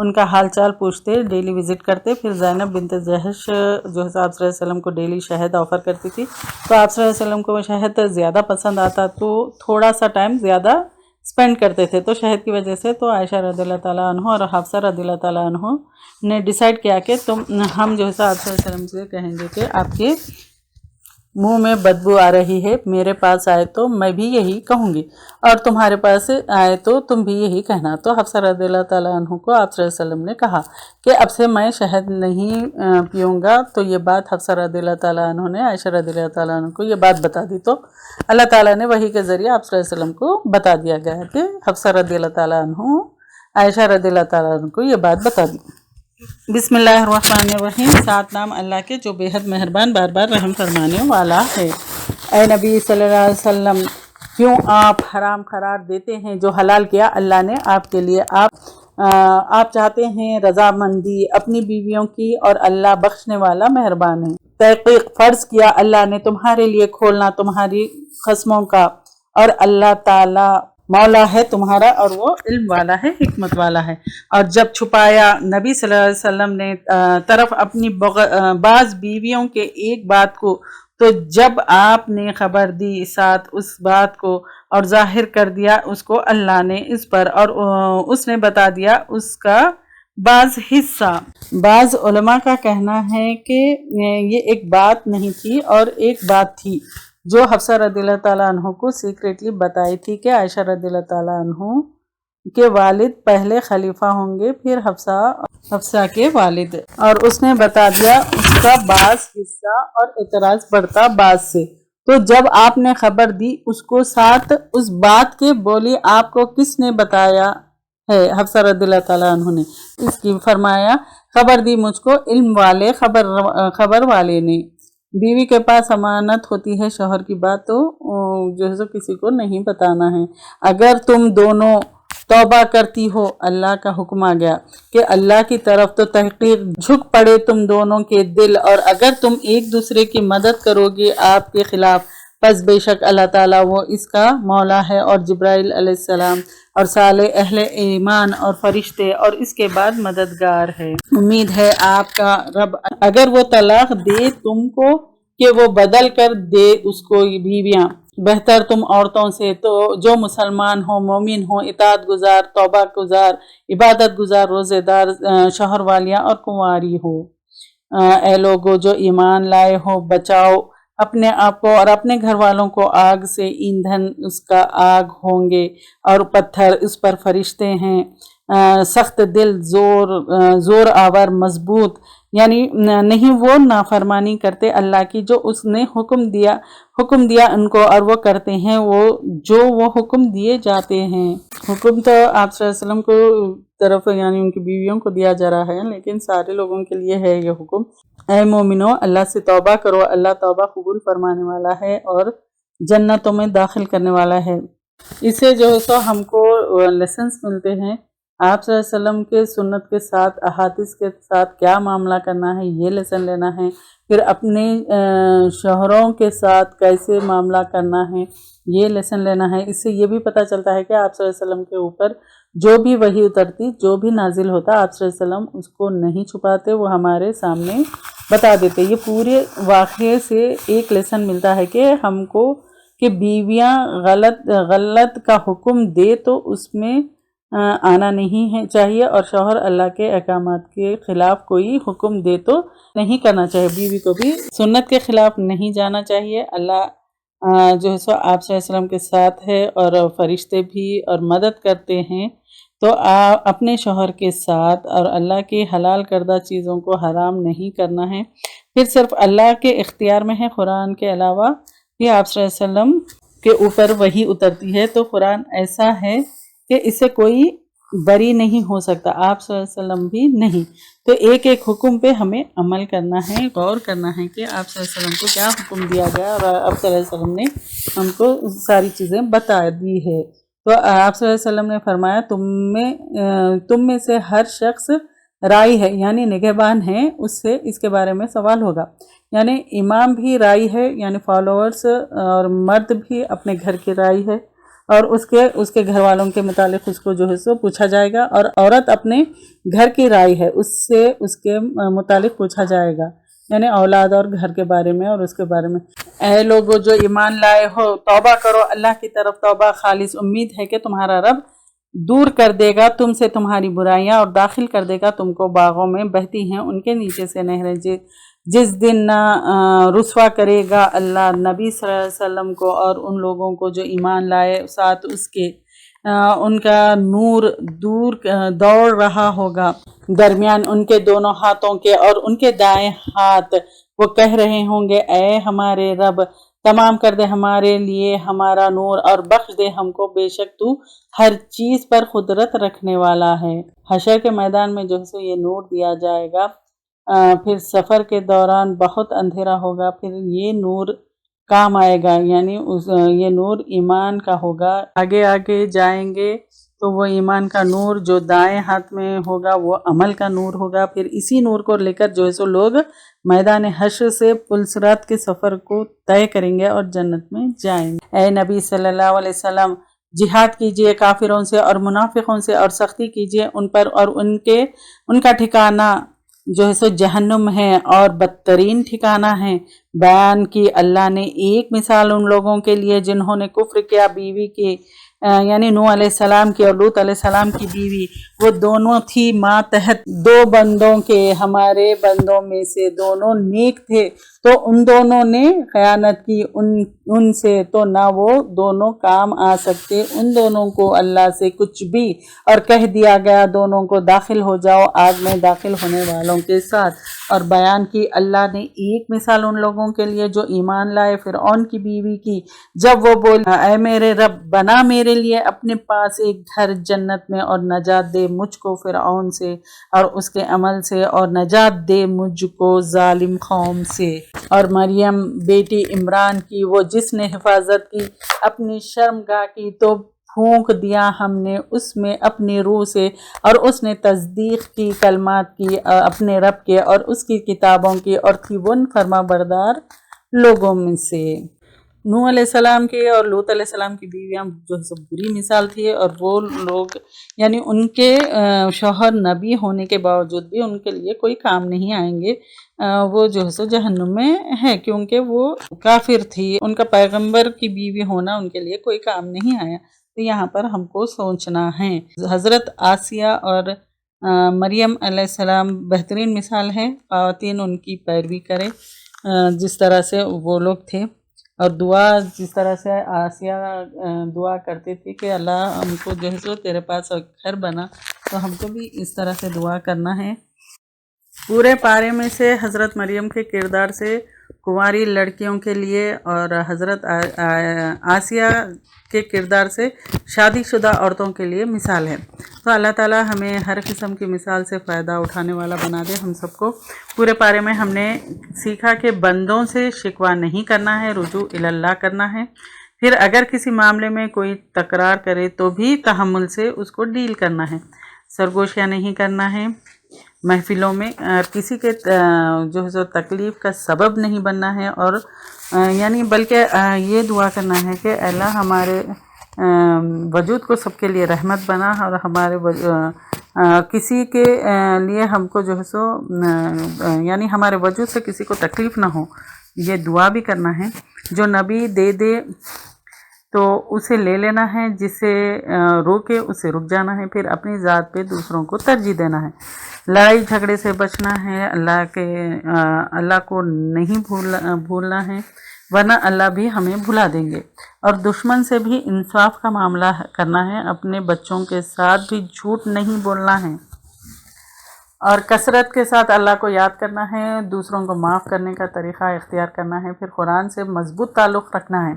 [SPEAKER 2] ان کا حال چال پوچھتے، ڈیلی وزٹ کرتے۔ پھر زینب بنت جحش جو ہے آپ صلی اللہ علیہ وسلم کو ڈیلی شہد آفر کرتی تھی، تو آپ صلی اللہ علیہ وسلم کو وہ شہد زیادہ پسند آتا تو تھوڑا سا ٹائم زیادہ اسپینڈ کرتے تھے، تو شہد کی وجہ سے تو عائشہ رضی اللہ تعالیٰ عنہ اور حفصہ رضی اللہ تعالیٰ عنہ نے ڈیسائیڈ کیا کہ ہم جو ہے آپ صلی اللہ علیہ وسلم سے کہیں گے کہ آپ کے منہ میں بدبو آ رہی ہے، میرے پاس آئے تو میں بھی یہی کہوں گی، اور تمہارے پاس آئے تو تم بھی یہی کہنا۔ تو حفصہ رضی اللہ تعالیٰ عنہ کو آپ صلی اللہ علیہ وسلم نے کہا کہ اب سے میں شہد نہیں پیوں گا، تو یہ بات حفصہ رضی اللہ تعالیٰ عنہ نے عائشہ رضی اللہ تعالیٰ عنہ کو یہ بات بتا دی، تو اللہ تعالیٰ نے وحی کے ذریعے آپ صلی اللہ علیہ وسلم کو بتا دیا گیا کہ حفصہ رضی اللہ تعالیٰ عنہ عائشہ رضی اللہ تعالیٰ عنہ کو یہ بات بتا دی۔ بسم اللہ الرحمن الرحیم، سات نام اللہ کے جو بے حد مہربان بار بار رحم فرمانے والا ہے۔ اے نبی صلی اللہ علیہ وسلم، کیوں آپ حرام قرار دیتے ہیں جو حلال کیا اللہ نے آپ کے لیے؟ آپ چاہتے ہیں رضامندی اپنی بیویوں کی، اور اللہ بخشنے والا مہربان ہے۔ تحقیق فرض کیا اللہ نے تمہارے لیے کھولنا تمہاری خصموں کا، اور اللہ تعالیٰ مولا ہے تمہارا، اور وہ علم والا ہے، حکمت والا ہے۔ اور جب چھپایا نبی صلی اللہ علیہ وسلم نے طرف اپنی بعض بیویوں کے ایک بات کو، تو جب آپ نے خبر دی ساتھ اس بات کو اور ظاہر کر دیا اس کو اللہ نے اس پر، اور اس نے بتا دیا اس کا بعض حصہ۔ بعض علماء کا کہنا ہے کہ یہ ایک بات نہیں تھی اور ایک بات تھی جو حفصہ رضی اللہ تعالیٰ عنہ کو سیکریٹلی بتائی تھی کہ عائشہ رضی اللہ تعالیٰ عنہ کے والد پہلے خلیفہ ہوں گے، پھر حفصہ کے والد، اور اس نے بتا دیا اس کا بعض حصہ اور اعتراض بڑھتا بعض سے۔ تو جب آپ نے خبر دی اس کو ساتھ اس بات کے، بولی آپ کو کس نے بتایا ہے؟ حفصہ رضی اللہ تعالیٰ عنہ نے۔ اس کی فرمایا خبر دی مجھ کو علم والے، خبر والے نے۔ بیوی کے پاس امانت ہوتی ہے شوہر کی بات، تو جو ہے کسی کو نہیں بتانا ہے۔ اگر تم دونوں توبہ کرتی ہو، اللہ کا حکم آ گیا کہ اللہ کی طرف، تو تحقیق جھک پڑے تم دونوں کے دل، اور اگر تم ایک دوسرے کی مدد کرو گے آپ کے خلاف، پس بے شک اللہ تعالیٰ وہ اس کا مولا ہے، اور جبرائیل علیہ السلام اور صالح اہل ایمان اور فرشتے، اور اس کے بعد مددگار ہے۔ امید ہے آپ کا رب اگر وہ طلاق دے تم کو کہ وہ بدل کر دے اس کو بیویاں بہتر تم عورتوں سے، تو جو مسلمان ہو، مومن ہو، اطاعت گزار، توبہ گزار، عبادت گزار، روزے دار، شوہر والیاں اور کنواری ہو۔ اے لوگو جو ایمان لائے ہو، بچاؤ اپنے آپ کو اور اپنے گھر والوں کو آگ سے، ایندھن اس کا آگ ہوں گے اور پتھر، اس پر فرشتے ہیں، سخت دل، زور آور، مضبوط، یعنی نہیں وہ نافرمانی کرتے اللہ کی جو اس نے حکم دیا ان کو، اور وہ کرتے ہیں وہ حکم دیے جاتے ہیں۔ حکم تو آپ صلی اللہ علیہ وسلم کو طرف یعنی ان کی بیویوں کو دیا جا رہا ہے، لیکن سارے لوگوں کے لیے ہے یہ حکم۔ اے مومنو، اللہ سے توبہ کرو، اللہ توبہ قبول فرمانے والا ہے اور جنتوں میں داخل کرنے والا ہے۔ اسے جو ہے ہم کو لیسنس ملتے ہیں، آپ صلی اللہ علیہ وسلم کے سنت کے ساتھ، احادیث کے ساتھ کیا معاملہ کرنا ہے، یہ لیسن لینا ہے۔ پھر اپنے شوہروں کے ساتھ کیسے معاملہ کرنا ہے، یہ لیسن لینا ہے۔ اس سے یہ بھی پتہ چلتا ہے کہ آپ صلی اللہ علیہ وسلم کے اوپر جو بھی وحی اترتی، جو بھی نازل ہوتا، آپ صلی اللہ علیہ وسلم اس کو نہیں چھپاتے، وہ ہمارے سامنے بتا دیتے۔ یہ پورے واقعے سے ایک لیسن ملتا ہے کہ ہم کو کہ بیویاں غلط کا حکم دے تو اس میں آنا نہیں ہے چاہیے، اور شوہر اللہ کے احکامات کے خلاف کوئی حکم دے تو نہیں کرنا چاہیے۔ بیوی کو بھی سنت کے خلاف نہیں جانا چاہیے۔ اللہ جو ہے آپ صلی اللہ علیہ وسلم کے ساتھ ہے، اور فرشتے بھی اور مدد کرتے ہیں، تو اپنے شوہر کے ساتھ اور اللہ کی حلال کردہ چیزوں کو حرام نہیں کرنا ہے۔ پھر صرف اللہ کے اختیار میں ہے، قرآن کے علاوہ بھی آپ صلی اللہ علیہ وسلم کے اوپر وحی اترتی ہے، تو قرآن ایسا ہے کہ اسے کوئی بری نہیں ہو سکتا، آپ صلی اللہ علیہ وسلم بھی نہیں۔ تو ایک ایک حکم پہ ہمیں عمل کرنا ہے، غور کرنا ہے کہ آپ صلی اللہ علیہ وسلم کو کیا حکم دیا گیا، اور آپ صلی اللہ علیہ وسلم نے ہم کو ساری چیزیں بتا دی ہے۔ تو آپ صلی اللہ علیہ وسلم نے فرمایا تم میں سے ہر شخص رائی ہے، یعنی نگہبان ہے، اس سے اس کے بارے میں سوال ہوگا۔ یعنی امام بھی رائی ہے، یعنی فالوورز اور مرد بھی اپنے گھر کی رائی ہے، اور اس کے گھر والوں کے متعلق اس کو جو ہے سو پوچھا جائے گا، اور عورت اپنے گھر کی رائے ہے اس سے اس کے متعلق پوچھا جائے گا، یعنی اولاد اور گھر کے بارے میں اور اس کے بارے میں۔ اے لوگو جو ایمان لائے ہو، توبہ کرو اللہ کی طرف، توبہ خالص، امید ہے کہ تمہارا رب دور کر دے گا تم سے تمہاری برائیاں اور داخل کر دے گا تم کو باغوں میں بہتی ہیں ان کے نیچے سے نہریں، جس دن نہ رسوا کرے گا اللہ نبی صلی اللہ علیہ وسلم کو اور ان لوگوں کو جو ایمان لائے ساتھ اس کے، ان کا نور دوڑ رہا ہوگا درمیان ان کے دونوں ہاتھوں کے، اور ان کے دائیں ہاتھ وہ کہہ رہے ہوں گے اے ہمارے رب تمام کر دے ہمارے لیے ہمارا نور اور بخش دے ہم کو، بے شک تو ہر چیز پر قدرت رکھنے والا ہے۔ حشر کے میدان میں جو ہے یہ نور دیا جائے گا، پھر سفر کے دوران بہت اندھیرا ہوگا، پھر یہ نور کام آئے گا، یعنی یہ نور ایمان کا ہوگا۔ آگے آگے جائیں گے تو وہ ایمان کا نور جو دائیں ہاتھ میں ہوگا وہ عمل کا نور ہوگا، پھر اسی نور کو لے کر جو ہے سو لوگ میدان حشر سے پلصرات کے سفر کو طے کریں گے اور جنت میں جائیں گے۔ اے نبی صلی اللہ علیہ وسلم جہاد کیجئے کافروں سے اور منافقوں سے اور سختی کیجئے ان پر، اور ان کا ٹھکانہ جو ہے سو جہنم ہے اور بدترین ٹھکانہ ہے۔ بیان کی اللہ نے ایک مثال ان لوگوں کے لیے جنہوں نے کفر کیا بیوی کی، یعنی نوح علیہ السلام کی اور لوط علیہ السلام کی بیوی، وہ دونوں تھی ماتحت دو بندوں کے، ہمارے بندوں میں سے دونوں نیک تھے، تو ان دونوں نے خیانت کی ان سے، تو نہ وہ دونوں کام آ سکتے ان دونوں کو اللہ سے کچھ بھی، اور کہہ دیا گیا دونوں کو داخل ہو جاؤ آگ میں داخل ہونے والوں کے ساتھ۔ اور بیان کی اللہ نے ایک مثال ان لوگوں کے لیے جو ایمان لائے فرعون کی بیوی کی، جب وہ بولی اے میرے رب بنا میرے لیے اپنے پاس ایک گھر جنت میں اور نجات دے مجھ کو فرعون سے اور اس کے عمل سے، اور نجات دے مجھ کو ظالم قوم سے۔ اور مریم بیٹی عمران کی، وہ جس نے حفاظت کی اپنی شرمگاہ کی، تو پھونک دیا ہم نے اس میں اپنی روح سے، اور اس نے تصدیق کی کلمات کی اپنے رب کے اور اس کی کتابوں کی، اور تھی وہ فرما بردار لوگوں میں سے۔ نوح علیہ السلام کی اور لوط علیہ السلام کی بیویاں جو ہے سب بری مثال تھی، اور وہ لوگ یعنی ان کے شوہر نبی ہونے کے باوجود بھی ان کے لیے کوئی کام نہیں آئیں گے، وہ جو ہے سو جہنم میں ہے کیونکہ وہ کافر تھی، ان کا پیغمبر کی بیوی ہونا ان کے لیے کوئی کام نہیں آیا۔ تو یہاں پر ہم کو سوچنا ہے۔ حضرت آسیہ اور مریم علیہ السلام بہترین مثال ہے، خواتین ان کی پیروی کرے جس طرح سے وہ لوگ تھے، اور دعا جس طرح سے آسیہ دعا کرتی تھی کہ اللہ ہم کو جو ہے سو تیرے پاس گھر بنا، تو ہم کو بھی اس طرح سے دعا کرنا ہے۔ پورے پارے میں سے حضرت مریم کے کردار سے کنواری لڑکیوں کے لیے، اور حضرت آسیہ کے کردار سے شادی شدہ عورتوں کے لیے مثال ہے۔ تو اللہ تعالیٰ ہمیں ہر قسم کی مثال سے فائدہ اٹھانے والا بنا دے ہم سب کو۔ پورے پارے میں ہم نے سیکھا کہ بندوں سے شکوہ نہیں کرنا ہے، رجوع اللہ کرنا ہے، پھر اگر کسی معاملے میں کوئی تکرار کرے تو بھی تحمل سے اس کو ڈیل کرنا ہے، سرگوشیاں نہیں کرنا ہے محفلوں میں، کسی کے جو ہے تکلیف کا سبب نہیں بننا ہے، اور یعنی بلکہ یہ دعا کرنا ہے کہ اللہ ہمارے وجود کو سب کے لیے رحمت بنا، اور ہمارے کسی کے لیے ہم کو جو ہے سو یعنی ہمارے وجود سے کسی کو تکلیف نہ ہو، یہ دعا بھی کرنا ہے۔ جو نبی دے دے تو اسے لے لینا ہے، جسے روکے اسے رک جانا ہے، پھر اپنی ذات پہ دوسروں کو ترجیح دینا ہے، لڑائی جھگڑے سے بچنا ہے، اللہ کو نہیں بھولنا ہے ورنہ اللہ بھی ہمیں بھلا دیں گے، اور دشمن سے بھی انصاف کا معاملہ کرنا ہے، اپنے بچوں کے ساتھ بھی جھوٹ نہیں بولنا ہے، اور کثرت کے ساتھ اللہ کو یاد کرنا ہے، دوسروں کو معاف کرنے کا طریقہ اختیار کرنا ہے، پھر قرآن سے مضبوط تعلق رکھنا ہے،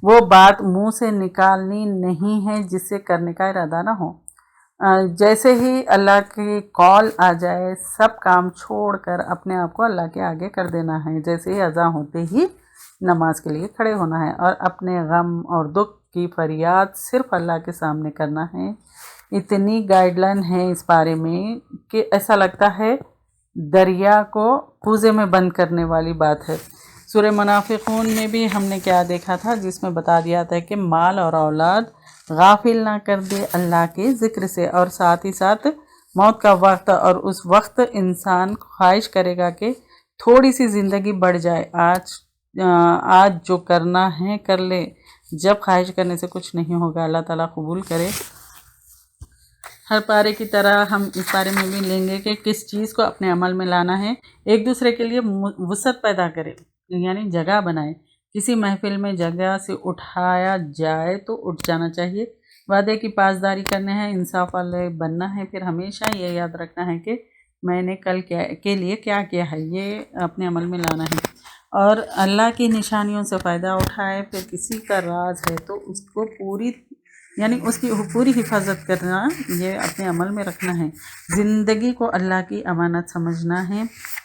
[SPEAKER 2] وہ بات منہ سے نکالنی نہیں ہے جس سے کرنے کا ارادہ نہ ہو، جیسے ہی اللہ کی کال آ جائے سب کام چھوڑ کر اپنے آپ کو اللہ کے آگے کر دینا ہے، جیسے ہی اذان ہوتے ہی نماز کے لیے کھڑے ہونا ہے، اور اپنے غم اور دکھ کی فریاد صرف اللہ کے سامنے کرنا ہے۔ اتنی گائیڈ لائن ہے اس بارے میں کہ ایسا لگتا ہے دریا کو کوزے میں بند کرنے والی بات ہے۔ سورہ منافقون میں بھی ہم نے کیا دیکھا تھا، جس میں بتا دیا تھا کہ مال اور اولاد غافل نہ کر دے اللہ کے ذکر سے، اور ساتھ ہی ساتھ موت کا وقت، اور اس وقت انسان خواہش کرے گا کہ تھوڑی سی زندگی بڑھ جائے، آج جو کرنا ہے کر لے، جب خواہش کرنے سے کچھ نہیں ہوگا۔ اللہ تعالیٰ قبول کرے۔ ہر پارے کی طرح ہم اس بارے میں بھی لیں گے کہ کس چیز کو اپنے عمل میں لانا ہے۔ ایک دوسرے کے لیے وسعت پیدا کرے، یعنی جگہ بنائے۔ کسی محفل میں جگہ سے اٹھایا جائے تو اٹھ جانا چاہیے۔ وعدے کی پاسداری کرنے ہیں، انصاف والے بننا ہے، پھر ہمیشہ یہ یاد رکھنا ہے کہ میں نے کل کے لیے کیا کیا ہے، یہ اپنے عمل میں لانا ہے، اور اللہ کی نشانیوں سے فائدہ اٹھائے۔ پھر کسی کا راز ہے تو اس کو اس کی پوری حفاظت کرنا، یہ اپنے عمل میں رکھنا ہے۔ زندگی کو اللہ کی امانت سمجھنا ہے،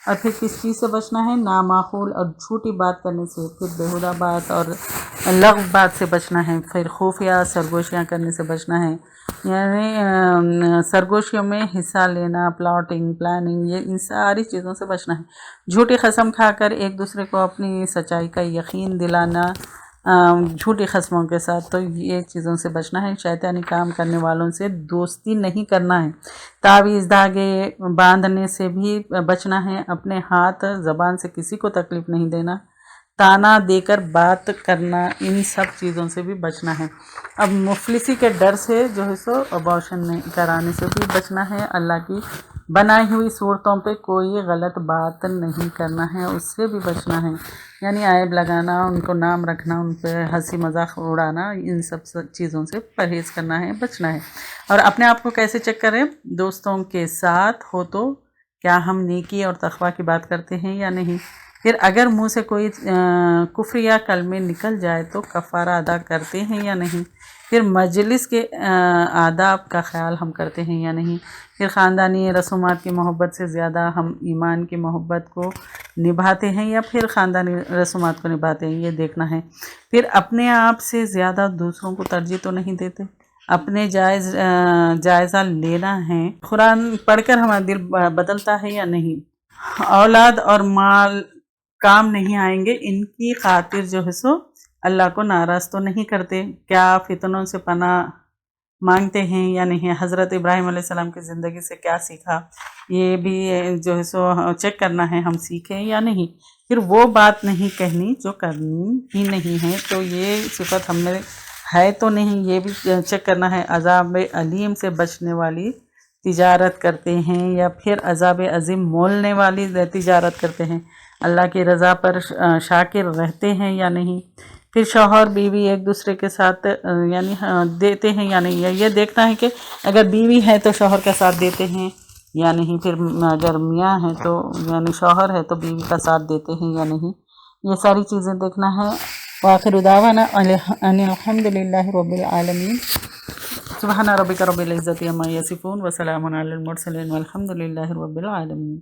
[SPEAKER 2] اور پھر کس چیز سے بچنا ہے؟ نامعقول اور جھوٹی بات کرنے سے، پھر بیہودہ بات اور لغو بات سے بچنا ہے، پھر خفیہ سرگوشیاں کرنے سے بچنا ہے، یعنی سرگوشیوں میں حصہ لینا، پلاٹنگ، پلاننگ، یہ ان ساری چیزوں سے بچنا ہے۔ جھوٹی قسم کھا کر ایک دوسرے کو اپنی سچائی کا یقین دلانا، جھوٹی قسموں کے ساتھ، تو یہ چیزوں سے بچنا ہے۔ شیطانی کام کرنے والوں سے دوستی نہیں کرنا ہے۔ تعویذ دھاگے باندھنے سے بھی بچنا ہے۔ اپنے ہاتھ زبان سے کسی کو تکلیف نہیں دینا، تانا دے کر بات کرنا، ان سب چیزوں سے بھی بچنا ہے۔ اب مفلسی کے ڈر سے جو ہے سو ابارشن کرانے سے بھی بچنا ہے۔ اللہ کی بنائی ہوئی صورتوں پہ کوئی غلط بات نہیں کرنا ہے، اس سے بھی بچنا ہے، یعنی عیب لگانا، ان کو نام رکھنا، ان پہ ہنسی مذاق اڑانا، ان سب چیزوں سے پرہیز کرنا ہے، بچنا ہے۔ اور اپنے آپ کو کیسے چیک کریں؟ دوستوں کے ساتھ ہو تو کیا ہم نیکی اور تقویٰ کی بات کرتے ہیں یا نہیں؟ پھر اگر منہ سے کوئی کفر یا کلمے نکل جائے تو کفارہ ادا کرتے ہیں یا نہیں؟ پھر مجلس کے آداب کا خیال ہم کرتے ہیں یا نہیں؟ پھر خاندانی رسومات کی محبت سے زیادہ ہم ایمان کی محبت کو نبھاتے ہیں یا پھر خاندانی رسومات کو نبھاتے ہیں، یہ دیکھنا ہے۔ پھر اپنے آپ سے زیادہ دوسروں کو ترجیح تو نہیں دیتے، اپنے جائزہ لینا ہے۔ قرآن پڑھ کر ہمارا دل بدلتا ہے یا نہیں؟ اولاد اور مال کام نہیں آئیں گے، ان کی خاطر جو ہے سو اللہ کو ناراض تو نہیں کرتے؟ کیا فتنوں سے پناہ مانگتے ہیں یا نہیں؟ حضرت ابراہیم علیہ السلام کی زندگی سے کیا سیکھا، یہ بھی جو ہے سو چیک کرنا ہے، ہم سیکھیں یا نہیں۔ پھر وہ بات نہیں کہنی جو کرنی ہی نہیں ہے، تو یہ صفت ہم میں ہے تو نہیں، یہ بھی چیک کرنا ہے۔ عذاب علیم سے بچنے والی تجارت کرتے ہیں یا پھر عذاب عظیم مولنے والی تجارت کرتے ہیں؟ اللہ کی رضا پر شاکر رہتے ہیں یا نہیں؟ پھر شوہر بیوی ایک دوسرے کے ساتھ یعنی دیتے ہیں یا نہیں؟ یہ دیکھنا ہے کہ اگر بیوی ہے تو شوہر کا ساتھ دیتے ہیں یا نہیں، پھر اگر میاں ہے تو یعنی شوہر ہے تو بیوی کا ساتھ دیتے ہیں یا نہیں، یہ ساری چیزیں دیکھنا ہے۔ وآخر دعوانا ان الحمد للہ رب العالمین۔ سبحان ربک رب العزت عما یصفون وسلام علی المرسلین والحمد للہ رب العالمین۔